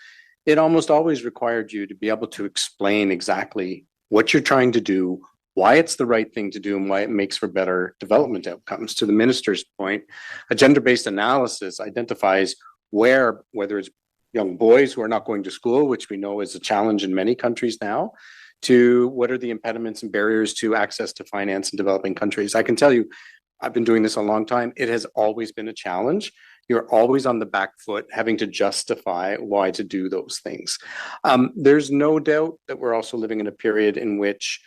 It almost always required you to be able to explain exactly what you're trying to do, why it's the right thing to do, and why it makes for better development outcomes. To the minister's point, a gender-based analysis identifies whether it's young boys who are not going to school, which we know is a challenge in many countries now, to what are the impediments and barriers to access to finance in developing countries. I can tell you, I've been doing this a long time. It has always been a challenge. You're always on the back foot, having to justify why to do those things. There's no doubt that we're also living in a period in which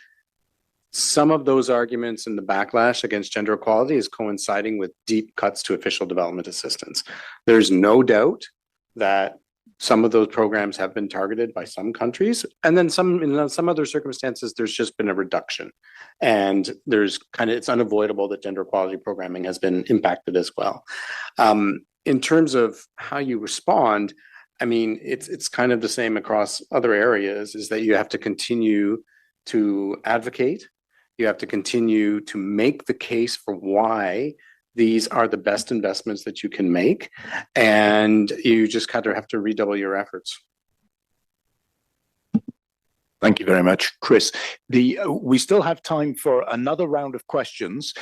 some of those arguments and the backlash against gender equality is coinciding with deep cuts to official development assistance. There's no doubt that some of those programs have been targeted by some countries, and then in some other circumstances, there's just been a reduction. And it's unavoidable that gender equality programming has been impacted as well. In terms of how you respond, it's kind of the same across other areas, is that you have to continue to advocate. You have to continue to make the case for why these are the best investments that you can make, and you just kind of have to redouble your efforts. Thank you very much, Chris. We still have time for another round of questions.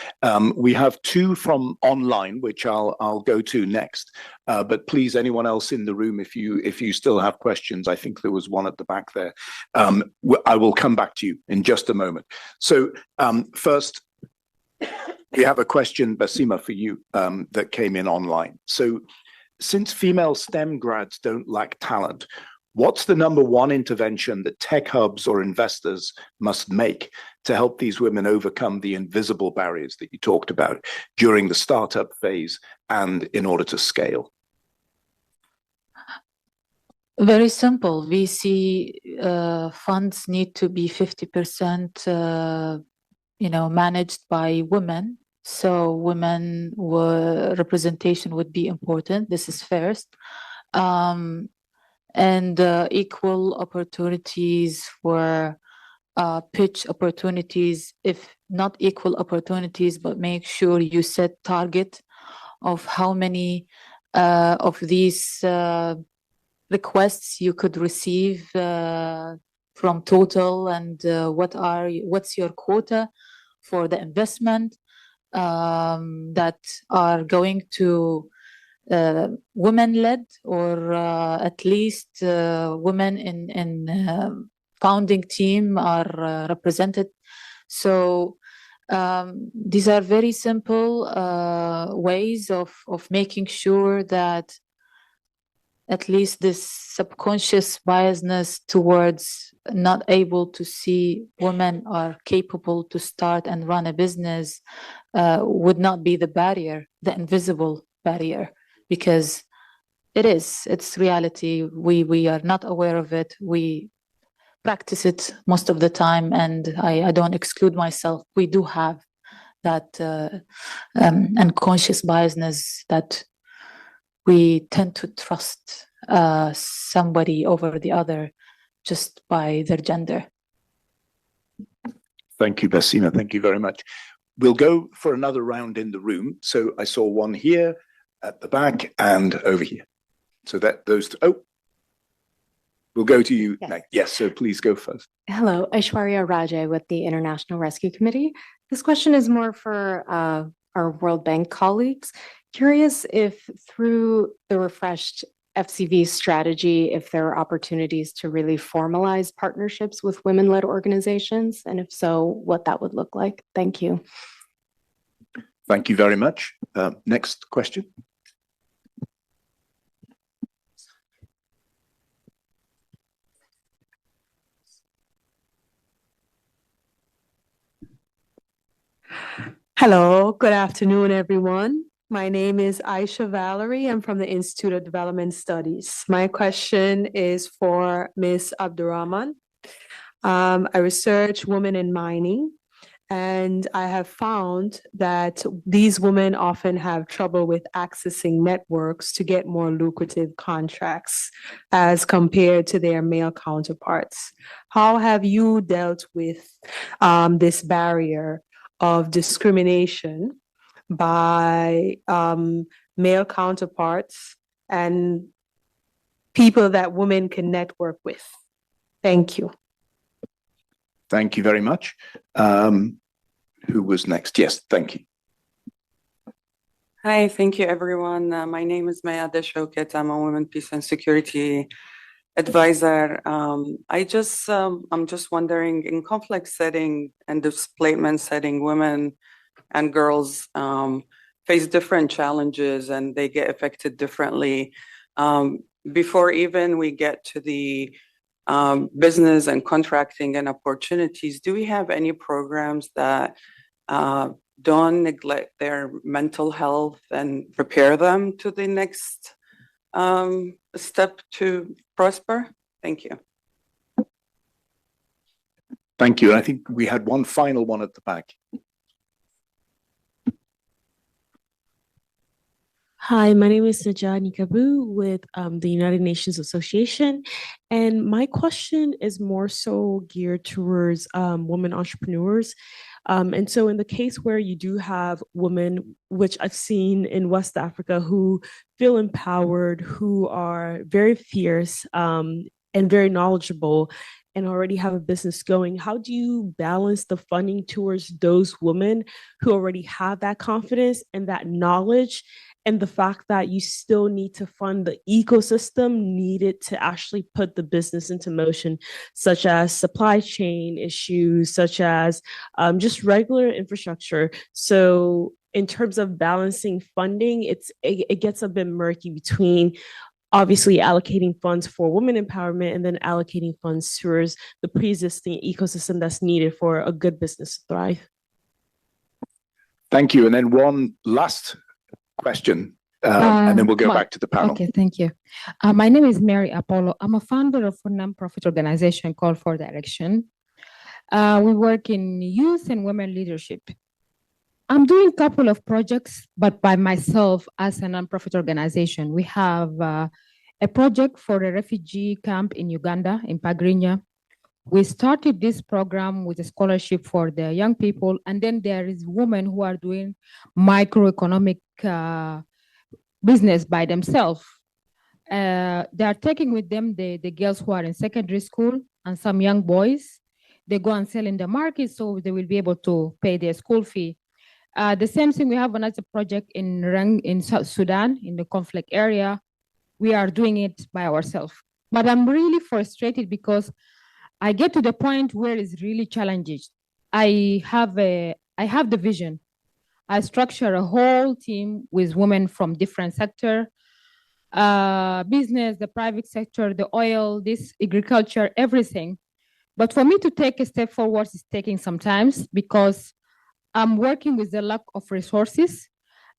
We have two from online, which I'll go to next. But please, anyone else in the room, if you still have questions, I think there was one at the back there. I will come back to you in just a moment. So first, we have a question, Basima, for you that came in online. So since female STEM grads don't lack talent, what's the number one intervention that tech hubs or investors must make to help these women overcome the invisible barriers that you talked about during the startup phase and in order to scale? Very simple. VC funds need to be 50%, managed by women. So women representation would be important. This is first. And equal opportunities for pitch opportunities, if not equal opportunities, but make sure you set target of how many of these requests you could receive from total, and what's your quota for the investment that are going to women-led, or at least women in founding team are represented. So these are very simple ways of making sure that at least this subconscious biasness towards not able to see women are capable to start and run a business would not be the barrier, the invisible barrier, because it's reality. We are not aware of it. We practice it most of the time, and I don't exclude myself. We do have that unconscious biasness that we tend to trust somebody over the other just by their gender. Thank you, Basima. Thank you very much. We'll go for another round in the room. So I saw one here at the back and over here. So that those, we'll go to you next. Yes, so please go first. Hello, Aishwarya Rajay with the International Rescue Committee. This question is more for our World Bank colleagues. Curious if through the refreshed FCV strategy, if there are opportunities to really formalize partnerships with women-led organizations, and if so, what that would look like. Thank you. Thank you very much. Next question. Hello, good afternoon, everyone. My name is Aisha Valerie. I'm from the Institute of Development Studies. My question is for Ms. Abdurrahman. I research women in mining, and I have found that these women often have trouble with accessing networks to get more lucrative contracts as compared to their male counterparts. How have you dealt with this barrier of discrimination by male counterparts and people that women can network with? Thank you. Thank you very much. Who was next? Yes, thank you. Hi, thank you, everyone. My name is Mayada Shouket. I'm a Women, Peace and Security advisor. I'm just wondering, in conflict setting and displacement setting, women and girls face different challenges and they get affected differently. Before even we get to the business and contracting and opportunities, do we have any programs that don't neglect their mental health and prepare them to the next step to prosper? Thank you. Thank you. And I think we had one final one at the back. Hi, my name is Najani Kabu with the United Nations Association. And my question is more so geared towards women entrepreneurs. And so in the case where you do have women, which I've seen in West Africa, who feel empowered, who are very fierce and very knowledgeable and already have a business going, how do you balance the funding towards those women who already have that confidence and that knowledge, and the fact that you still need to fund the ecosystem needed to actually put the business into motion, such as supply chain issues, such as just regular infrastructure? So in terms of balancing funding, it gets a bit murky between obviously allocating funds for women empowerment and then allocating funds towards the pre-existing ecosystem that's needed for a good business to thrive. Thank you. And then one last question, and then we'll go back to the panel. Okay, thank you. My name is Mary Apollo. I'm a founder of a nonprofit organization called For Direction. We work in youth and women leadership. I'm doing a couple of projects, but by myself as a nonprofit organization. We have a project for a refugee camp in Uganda, in Pagrinya. We started this program with a scholarship for the young people, and then there is women who are doing microeconomic business by themselves. They are taking with them the girls who are in secondary school and some young boys. They go and sell in the market, so they will be able to pay their school fee. The same thing, we have another project in South Sudan, in the conflict area. We are doing it by ourselves. But I'm really frustrated because I get to the point where it's really challenging. I have the vision. I structure a whole team with women from different sectors, business, the private sector, the oil, this agriculture, everything. But for me to take a step forward is taking some time because I'm working with the lack of resources.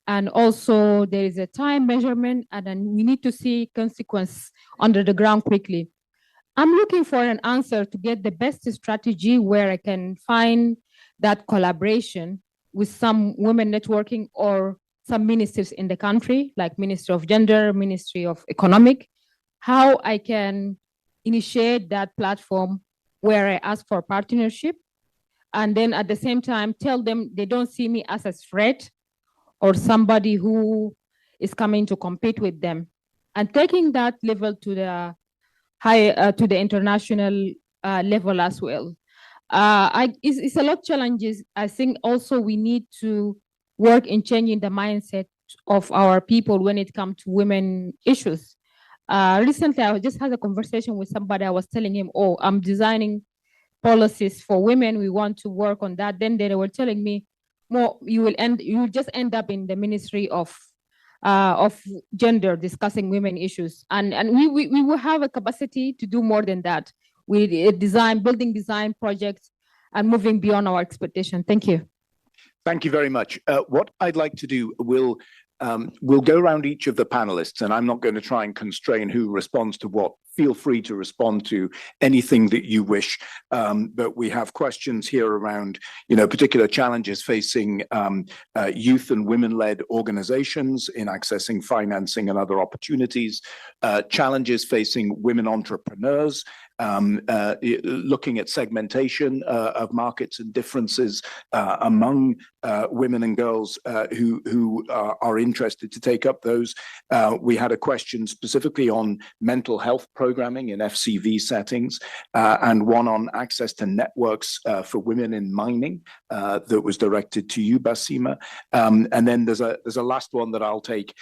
And also there is a time measurement and then we need to see consequence under the ground quickly. I'm looking for an answer to get the best strategy where I can find that collaboration with some women networking or some ministers in the country, like Ministry of Gender, Ministry of Economic, how I can initiate that platform where I ask for partnership and then at the same time tell them they don't see me as a threat or somebody who is coming to compete with them. And taking that level to the to the international level as well. It's a lot of challenges. I think also we need to work in changing the mindset of our people when it comes to women issues. Recently, I just had a conversation with somebody. I was telling him, "Oh, I'm designing policies for women. We want to work on that." Then they were telling me, "More, you will just end up in the Ministry of gender discussing women issues." And we will have a capacity to do more than that. We building design projects and moving beyond our expectation. Thank you. Thank you very much. What I'd like to do, we'll go around each of the panelists, and I'm not going to try and constrain who responds to what. Feel free to respond to anything that you wish. But we have questions here around, particular challenges facing youth and women-led organizations in accessing financing and other opportunities, challenges facing women entrepreneurs, looking at segmentation of markets and differences among women and girls who are interested to take up those. We had a question specifically on mental health programming in FCV settings, and one on access to networks for women in mining that was directed to you, Basima. And then there's a last one that I'll take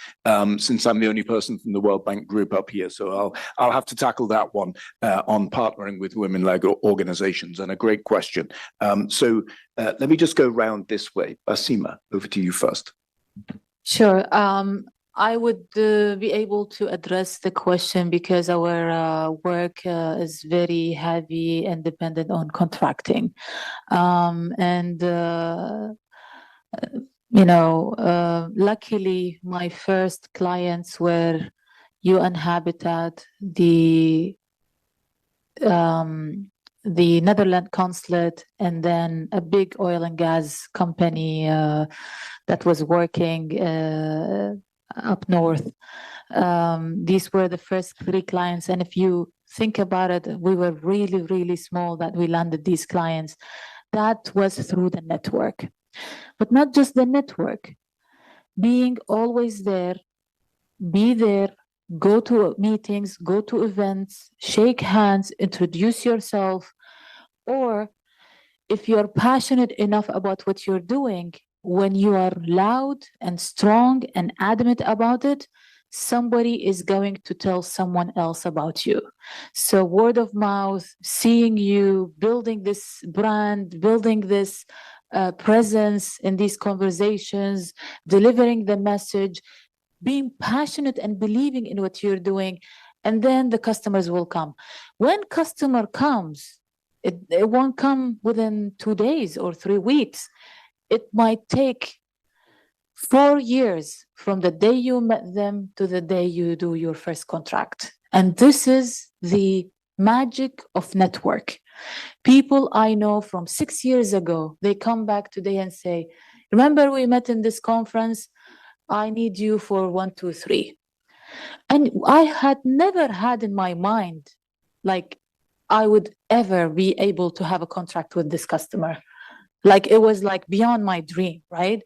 since I'm the only person from the World Bank Group up here, so I'll have to tackle that one on partnering with women-led organizations, and a great question. So let me just go round this way. Basima, over to you first. Sure. I would be able to address the question because our work is very heavy and dependent on contracting. Luckily, my first clients were UN Habitat, the Netherlands consulate, and then a big oil and gas company that was working up north. These were the first 3 clients. And if you think about it, we were really, really small that we landed these clients. That was through the network. But not just the network, being always there, be there, go to meetings, go to events, shake hands, introduce yourself. Or if you're passionate enough about what you're doing, when you are loud and strong and adamant about it, somebody is going to tell someone else about you. So word of mouth, seeing you, building this brand, building this presence in these conversations, delivering the message, being passionate and believing in what you're doing, and then the customers will come. When customer comes, it won't come within 2 days or 3 weeks. It might take 4 years from the day you met them to the day you do your first contract. And this is the magic of network. People I know from 6 years ago, they come back today and say, remember we met in this conference? I need you for 1, 2, 3. And I had never had in my mind, like I would ever be able to have a contract with this customer. Like it was like beyond my dream, right?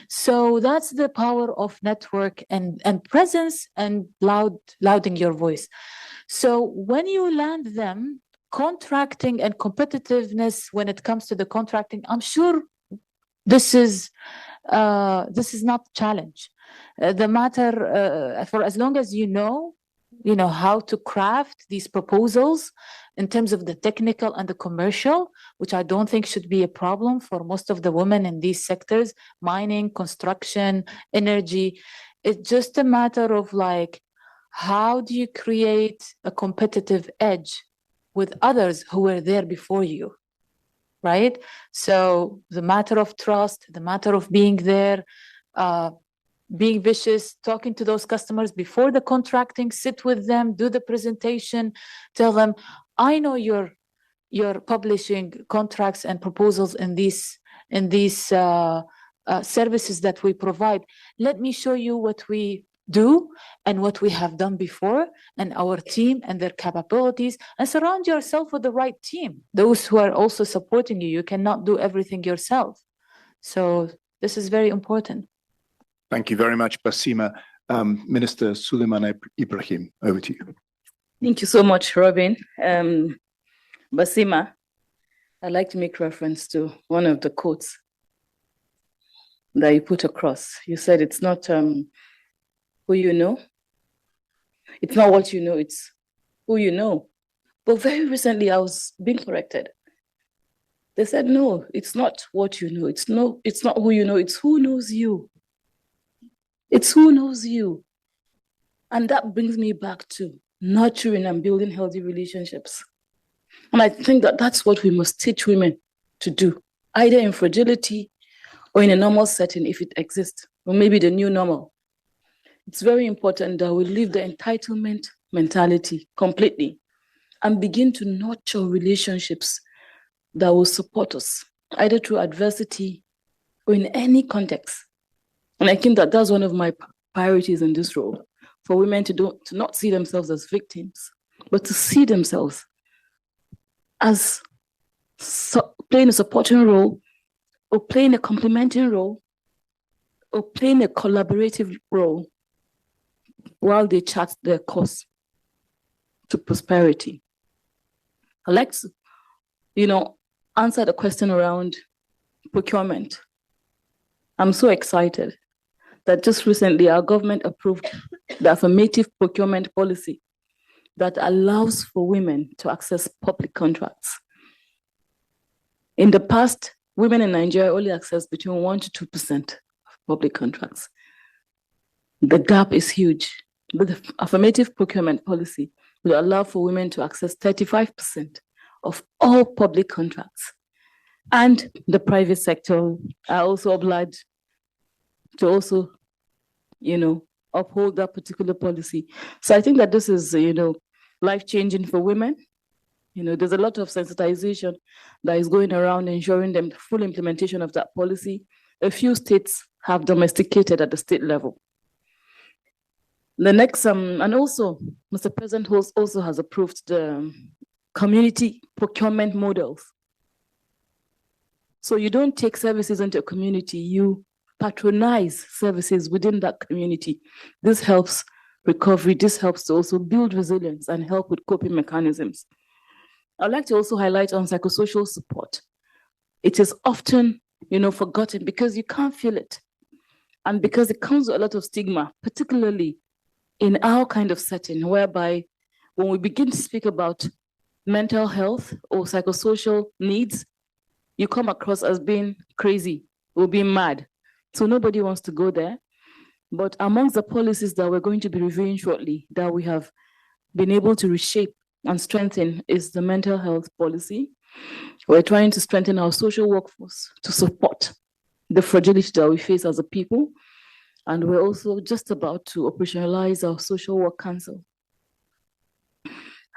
So that's the power of network and presence and louding your voice. So when you land them, contracting and competitiveness when it comes to the contracting, I'm sure this is not a challenge. The matter for as long as you know how to craft these proposals, in terms of the technical and the commercial, which I don't think should be a problem for most of the women in these sectors, mining, construction, energy. It's just a matter of like, how do you create a competitive edge with others who were there before you, right? So the matter of trust, the matter of being there, being vicious, talking to those customers before the contracting, sit with them, do the presentation, tell them, I know you're publishing contracts and proposals in these services that we provide. Let me show you what we do and what we have done before and our team and their capabilities, and surround yourself with the right team, those who are also supporting you. You cannot do everything yourself. So this is very important. Thank you very much, Basima. Minister Suleiman Ibrahim, over to you. Thank you so much, Robin. Basima, I'd like to make reference to one of the quotes that you put across. You said it's not who you know. It's not what you know, it's who you know. But very recently, I was being corrected. They said, no, it's not what you know. It's not who you know, it's who knows you. It's who knows you. And that brings me back to nurturing and building healthy relationships. And I think that that's what we must teach women to do, either in fragility or in a normal setting if it exists, or maybe the new normal. It's very important that we leave the entitlement mentality completely and begin to nurture relationships that will support us, either through adversity or in any context. And I think that that's one of my priorities in this role, for women to not see themselves as victims, but to see themselves as playing a supporting role, or playing a complementing role, or playing a collaborative role while they chart their course to prosperity. I'd like to, answer the question around procurement. I'm so excited that just recently our government approved the affirmative procurement policy that allows for women to access public contracts. In the past, women in Nigeria only access between 1% to 2% of public contracts. The gap is huge. But the affirmative procurement policy will allow for women to access 35% of all public contracts. And the private sector are also obliged to also, uphold that particular policy. So I think that this is, life-changing for women. There's a lot of sensitization that is going around ensuring the full implementation of that policy. A few states have domesticated at the state level. The next, and also, Mr. President also has approved the community procurement models. So you don't take services into a community, you patronize services within that community. This helps recovery, this helps to also build resilience and help with coping mechanisms. I'd like to also highlight on psychosocial support. It is often, forgotten because you can't feel it. And because it comes with a lot of stigma, particularly in our kind of setting, whereby when we begin to speak about mental health or psychosocial needs, you come across as being crazy or being mad. So nobody wants to go there. But amongst the policies that we're going to be reviewing shortly, that we have been able to reshape and strengthen, is the mental health policy. We're trying to strengthen our social workforce to support the fragility that we face as a people. And we're also just about to operationalize our social work council.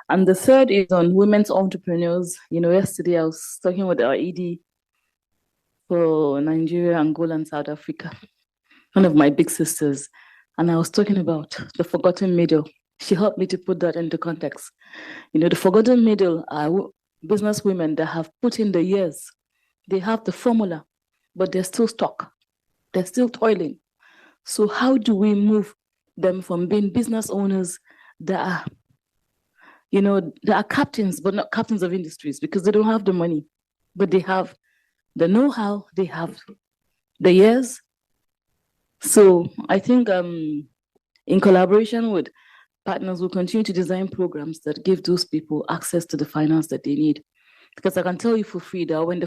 And the third is on women's entrepreneurs. Yesterday I was talking with our ED for Nigeria, Angola, and South Africa, one of my big sisters. And I was talking about the forgotten middle. She helped me to put that into context. The forgotten middle are business women that have put in the years. They have the formula, but they're still stuck. They're still toiling. So how do we move them from being business owners that are, they are captains, but not captains of industries, because they don't have the money, but they have the know-how, they have the years. So I think in collaboration with partners will continue to design programs that give those people access to the finance that they need. Because I can tell you for free that when the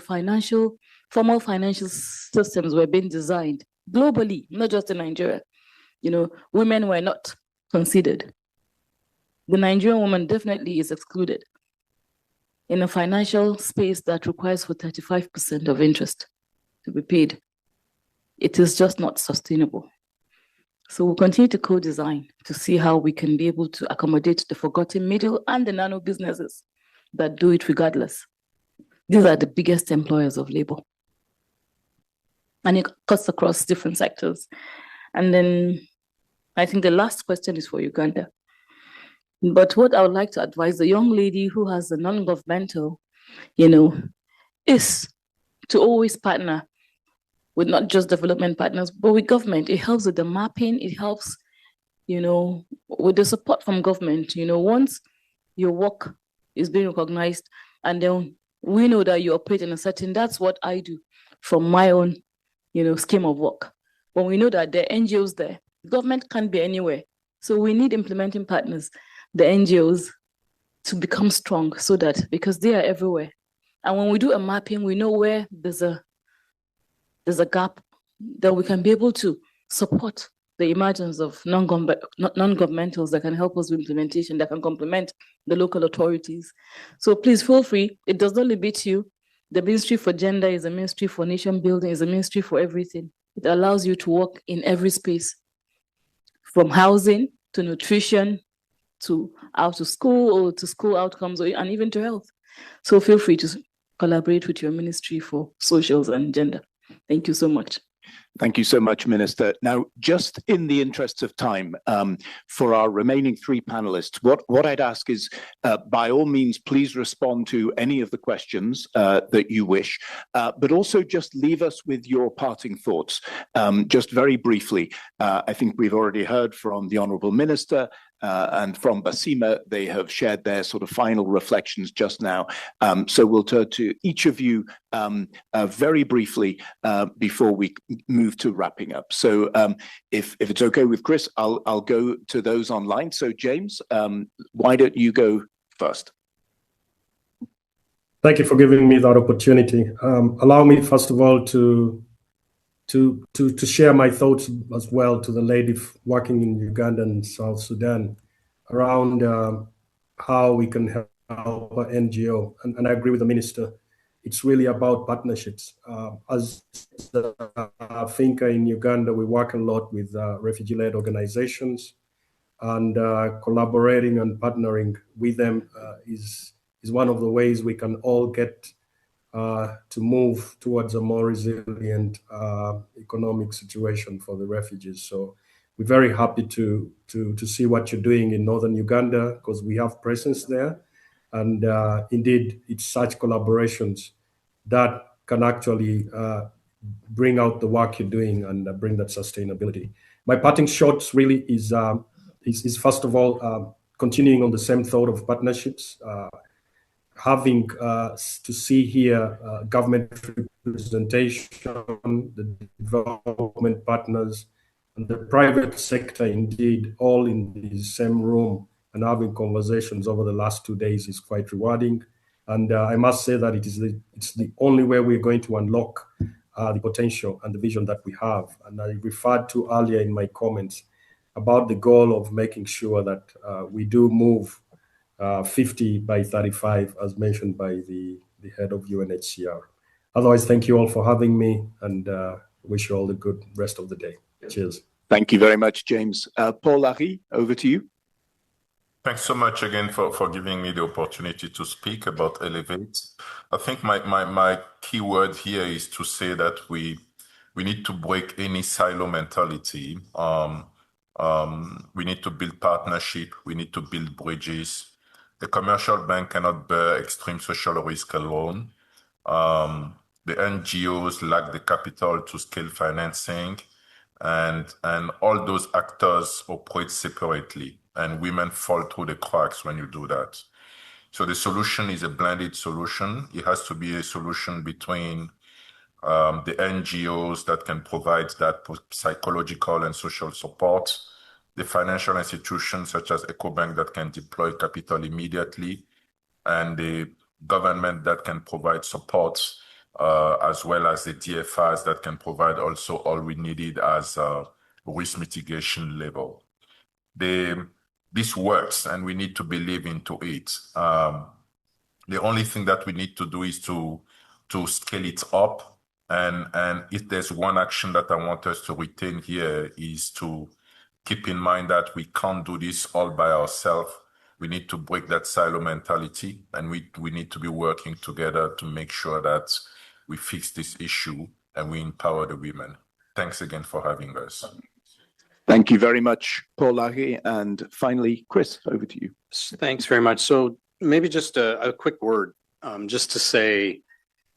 formal financial systems were being designed globally, not just in Nigeria, women were not considered. The Nigerian woman definitely is excluded in a financial space that requires for 35% of interest to be paid. It is just not sustainable. So we'll continue to co-design to see how we can be able to accommodate the forgotten middle and the nano businesses that do it regardless. These are the biggest employers of labor. And it cuts across different sectors. And then I think the last question is for Uganda. But what I would like to advise the young lady who has a non-governmental, is to always partner with not just development partners, but with government. It helps with the mapping. It helps, with the support from government. Once your work is being recognized, and then we know that you operate in a certain, that's what I do from my own, scheme of work. When we know that there are NGOs there, government can't be anywhere. So we need implementing partners, the NGOs, to become strong so that, because they are everywhere. And when we do a mapping, we know where there's a gap, that we can be able to support the emergence of non-governmentals that can help us with implementation, that can complement the local authorities. So please feel free. It does not limit you. The Ministry for Gender is a ministry for nation building, is a ministry for everything. It allows you to work in every space, from housing to nutrition to out to school or to school outcomes, and even to health. So feel free to collaborate with your Ministry for Socials and Gender. Thank you so much. Thank you so much, Minister. Now, just in the interest of time, for our remaining three panelists, what I'd ask is, by all means, please respond to any of the questions that you wish, but also just leave us with your parting thoughts, just very briefly. I think we've already heard from the Honourable Minister, and from Basima. They have shared their sort of final reflections just now. So we'll turn to each of you very briefly before we move to wrapping up. So if it's okay with Chris, I'll go to those online. So James, why don't you go first? Thank you for giving me that opportunity. Allow me, first of all, to share my thoughts as well to the lady working in Uganda and South Sudan around how we can help our NGO. And I agree with the minister. It's really about partnerships. As a thinker in Uganda, we work a lot with refugee-led organizations, and collaborating and partnering with them is one of the ways we can all get to move towards a more resilient economic situation for the refugees. So we're very happy to see what you're doing in northern Uganda, because we have presence there. And indeed, it's such collaborations that can actually bring out the work you're doing and bring that sustainability. My parting shots really is first of all, continuing on the same thought of partnerships, having to see here government representation, the development partners, and the private sector, indeed, all in the same room and having conversations over the last 2 days is quite rewarding. And I must say that it's the only way we're going to unlock the potential and the vision that we have. And I referred to earlier in my comments about the goal of making sure that we do move 50 by 35, as mentioned by the head of UNHCR. Otherwise, thank you all for having me, and wish you all the good rest of the day. Cheers. Thank you very much, James. Paul Larry, over to you. Thanks so much again for giving me the opportunity to speak about Elevate. I think my key word here is to say that we need to break any silo mentality. We need to build partnership. We need to build bridges. The commercial bank cannot bear extreme social risk alone. The NGOs lack the capital to scale financing, and all those actors operate separately, and women fall through the cracks when you do that. So the solution is a blended solution. It has to be a solution between the NGOs that can provide that psychological and social support, the financial institutions such as EcoBank that can deploy capital immediately, and the government that can provide support, as well as the DFIs that can provide also all we needed as a risk mitigation level. This works, and we need to believe into it. The only thing that we need to do is to scale it up. And if there's one action that I want us to retain here is to keep in mind that we can't do this all by ourselves. We need to break that silo mentality, and we need to be working together to make sure that we fix this issue and we empower the women. Thanks again for having us. Thank you very much, Paul Larry. And finally, Chris, over to you. Thanks very much. So maybe just a quick word, just to say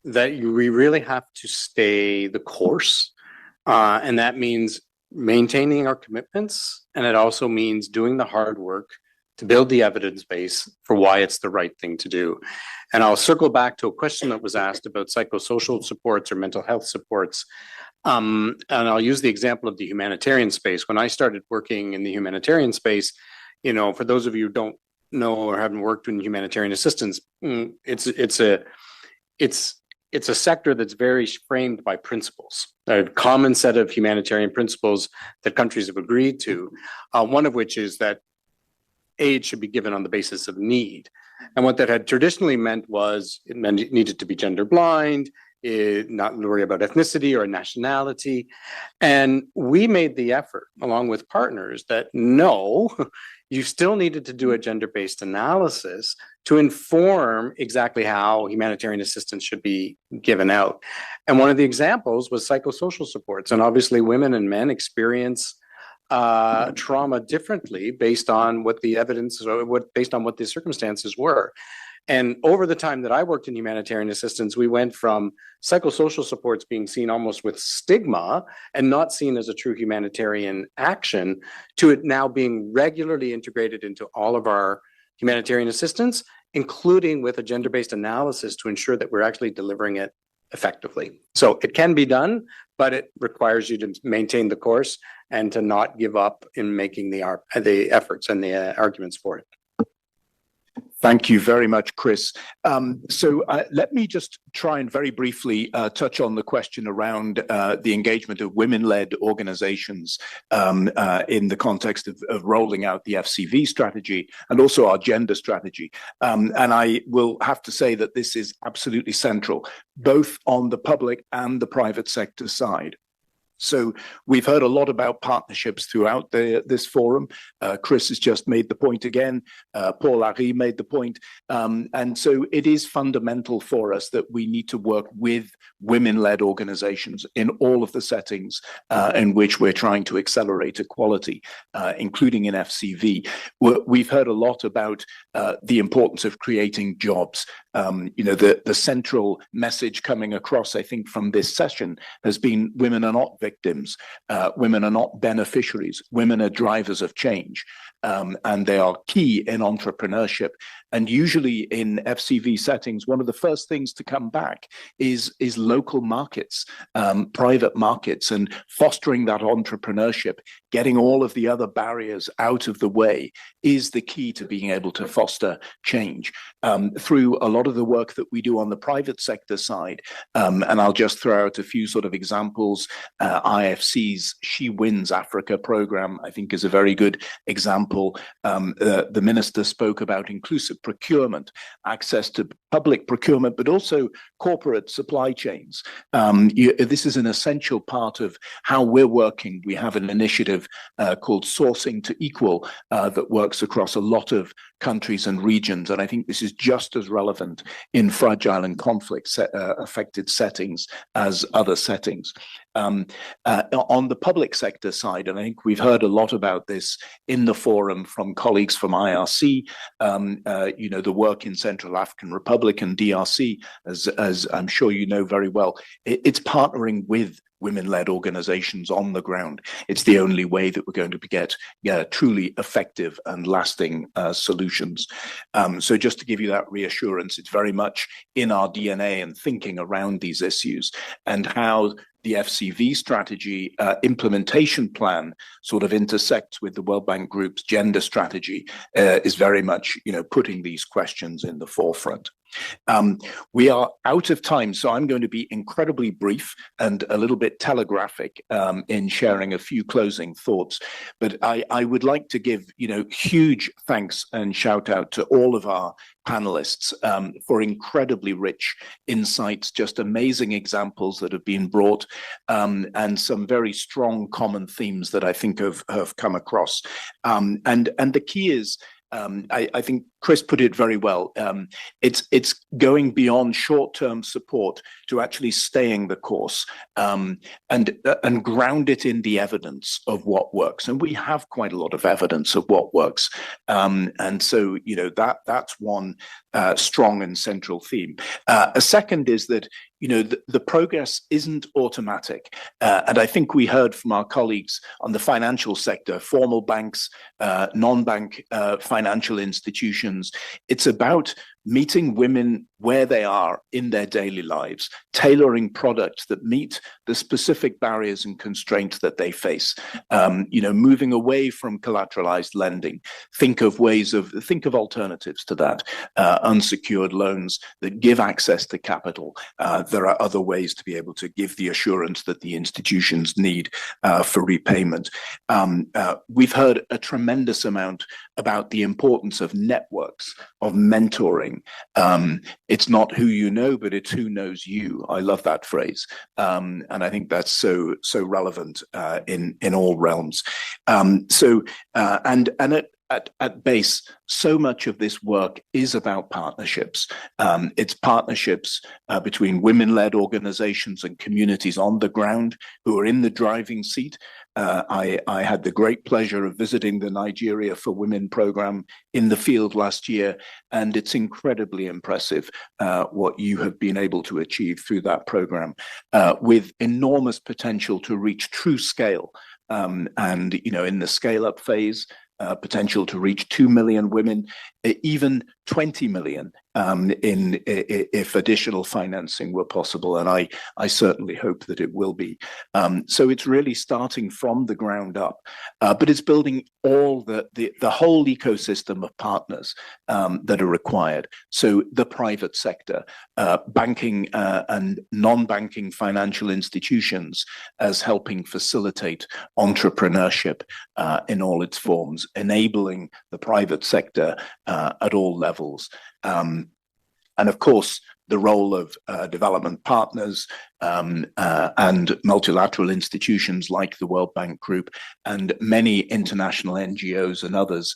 that we really have to stay the course. And that means maintaining our commitments. And it also means doing the hard work to build the evidence base for why it's the right thing to do. And I'll circle back to a question that was asked about psychosocial supports or mental health supports. And I'll use the example of the humanitarian space. When I started working in the humanitarian space, for those of you who don't know or haven't worked in humanitarian assistance, it's a sector that's very framed by principles, a common set of humanitarian principles that countries have agreed to, one of which is that aid should be given on the basis of need. And what that had traditionally meant was it needed to be gender blind, not worry about ethnicity or nationality. And we made the effort, along with partners, that no, you still needed to do a gender-based analysis to inform exactly how humanitarian assistance should be given out. And one of the examples was psychosocial supports. And obviously women and men experience trauma differently based on what the evidence, based on what the circumstances were. And over the time that I worked in humanitarian assistance, we went from psychosocial supports being seen almost with stigma and not seen as a true humanitarian action to it now being regularly integrated into all of our humanitarian assistance, including with a gender-based analysis to ensure that we're actually delivering it effectively. So it can be done, but it requires you to maintain the course and to not give up in making the efforts and the arguments for it. Thank you very much, Chris. So let me just try and very briefly touch on the question around the engagement of women-led organizations in the context of rolling out the FCV strategy and also our gender strategy. And I will have to say that this is absolutely central, both on the public and the private sector side. So we've heard a lot about partnerships throughout this forum. Chris has just made the point again. Paul Larry made the point. And so it is fundamental for us that we need to work with women-led organizations in all of the settings in which we're trying to accelerate equality, including in FCV. We've heard a lot about the importance of creating jobs. The central message coming across, I think, from this session has been women are not victims. Women are not beneficiaries. Women are drivers of change. And they are key in entrepreneurship. And usually in FCV settings, one of the first things to come back is local markets, private markets, and fostering that entrepreneurship, getting all of the other barriers out of the way is the key to being able to foster change. Through a lot of the work that we do on the private sector side, and I'll just throw out a few sort of examples. IFC's She Wins Africa program, I think, is a very good example. The minister spoke about inclusive procurement, access to public procurement, but also corporate supply chains. This is an essential part of how we're working. We have an initiative called Sourcing to Equal that works across a lot of countries and regions. And I think this is just as relevant in fragile and conflict affected settings as other settings. On the public sector side, and I think we've heard a lot about this in the forum from colleagues from IRC, the work in Central African Republic and DRC, as I'm sure you know very well, it's partnering with women-led organizations on the ground. It's the only way that we're going to get truly effective and lasting solutions. So just to give you that reassurance, it's very much in our DNA and thinking around these issues and how the FCV strategy implementation plan sort of intersects with the World Bank Group's gender strategy is very much, putting these questions in the forefront. We are out of time, so I'm going to be incredibly brief and a little bit telegraphic in sharing a few closing thoughts. But I would like to give, huge thanks and shout out to all of our panelists for incredibly rich insights, just amazing examples that have been brought, and some very strong common themes that I think have come across. And the key is, I think Chris put it very well. It's going beyond short-term support to actually staying the course, and ground it in the evidence of what works. And we have quite a lot of evidence of what works. And so, that's one strong and central theme. A second is that, the progress isn't automatic. And I think we heard from our colleagues on the financial sector, formal banks, non-bank financial institutions. It's about meeting women where they are in their daily lives, tailoring products that meet the specific barriers and constraints that they face, moving away from collateralized lending. Think of alternatives to that, unsecured loans that give access to capital. There are other ways to be able to give the assurance that the institutions need for repayment. We've heard a tremendous amount about the importance of networks, of mentoring. It's not who you know, but it's who knows you. I love that phrase. And I think that's so relevant in all realms. At base, so much of this work is about partnerships. It's partnerships between women-led organizations and communities on the ground who are in the driving seat. I had the great pleasure of visiting the Nigeria for Women program in the field last year, and it's incredibly impressive what you have been able to achieve through that program, with enormous potential to reach true scale. And in the scale-up phase, potential to reach 2 million women, even 20 million if additional financing were possible. And I certainly hope that it will be. So it's really starting from the ground up, but it's building all the whole ecosystem of partners that are required. So the private sector, banking and non-banking financial institutions as helping facilitate entrepreneurship in all its forms, enabling the private sector at all levels. And of course, the role of development partners and multilateral institutions like the World Bank Group and many international NGOs and others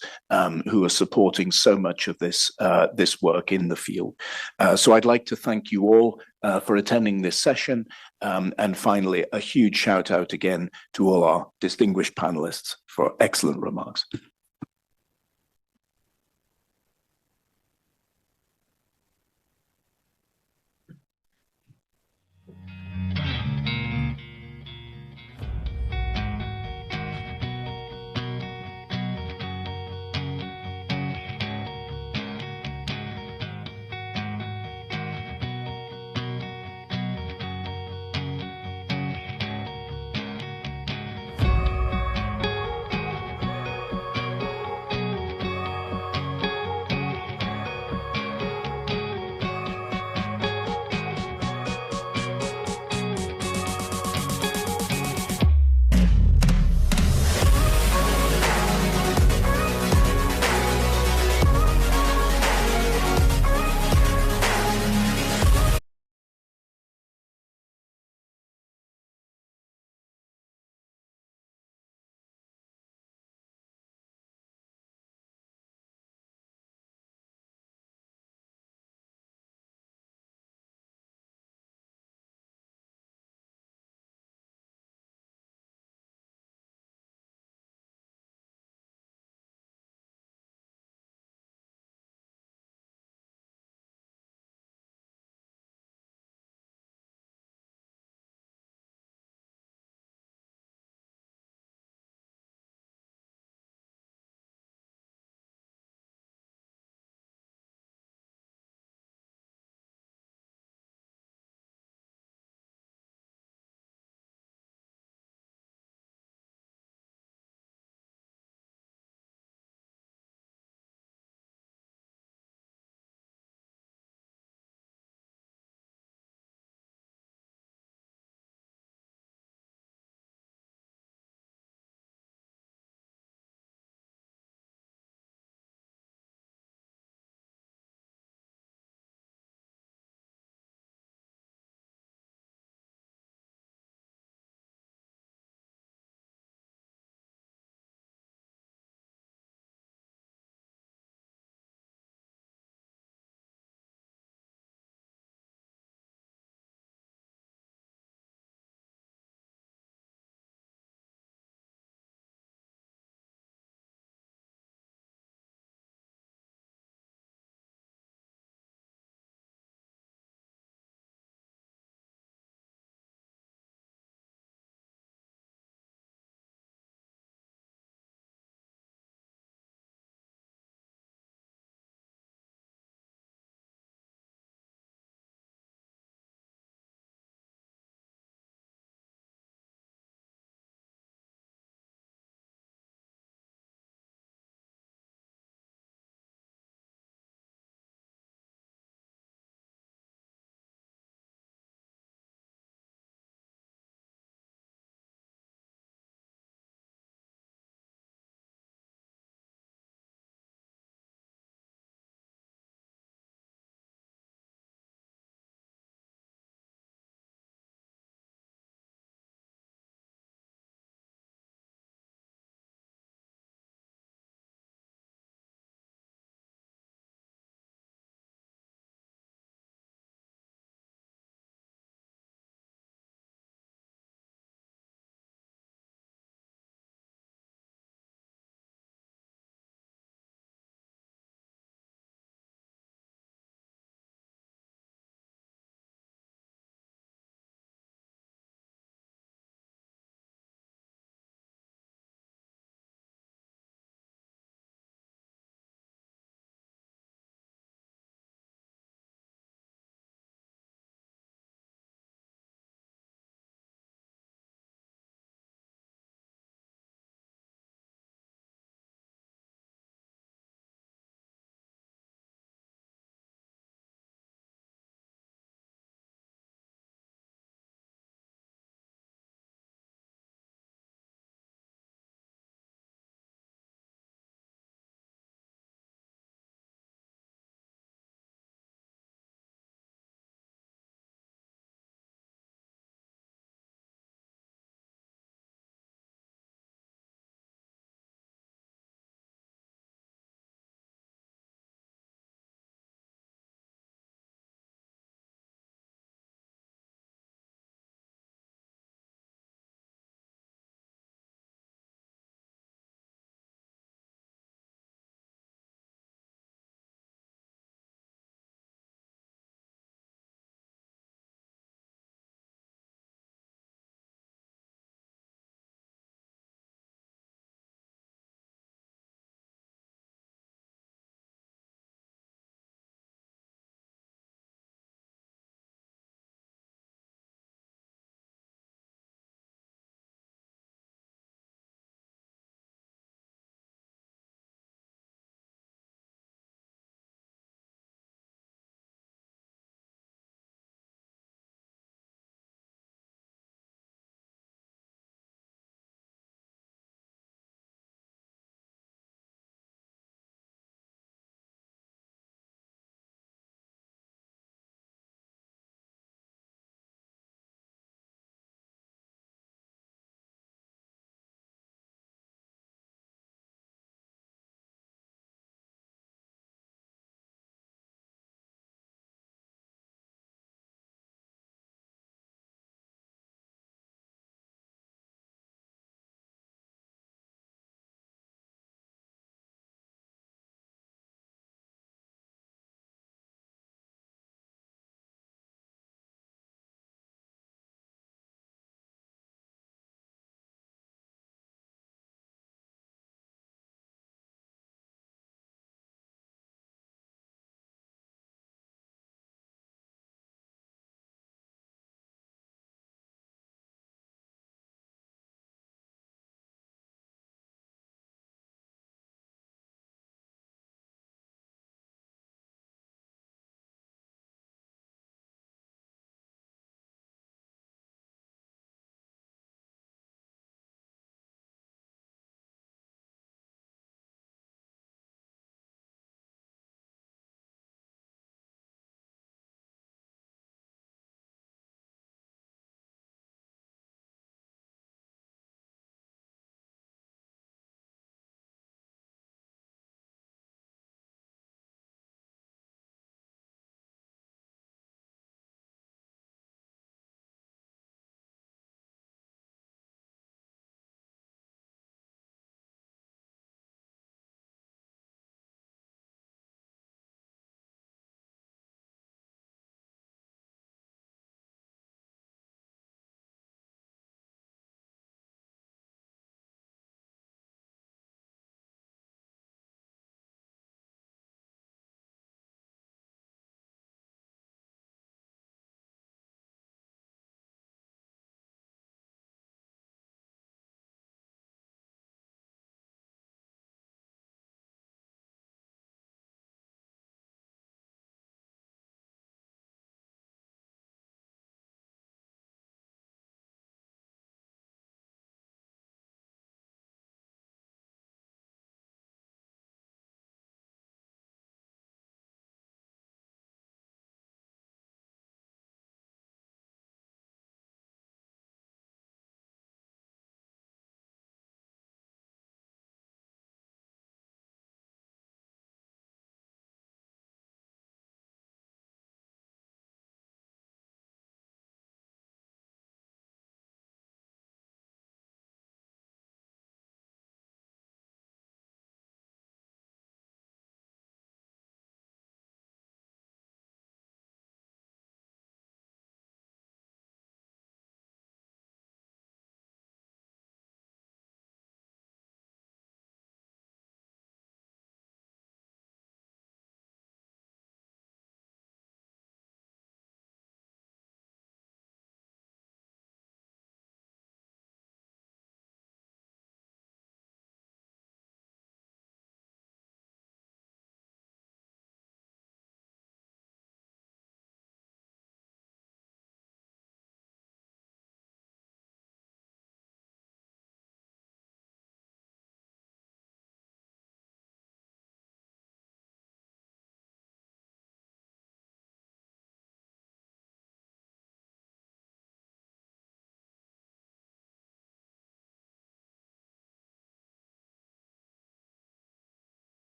who are supporting so much of this work in the field. So I'd like to thank you all for attending this session. And finally, a huge shout out again to all our distinguished panelists for excellent remarks.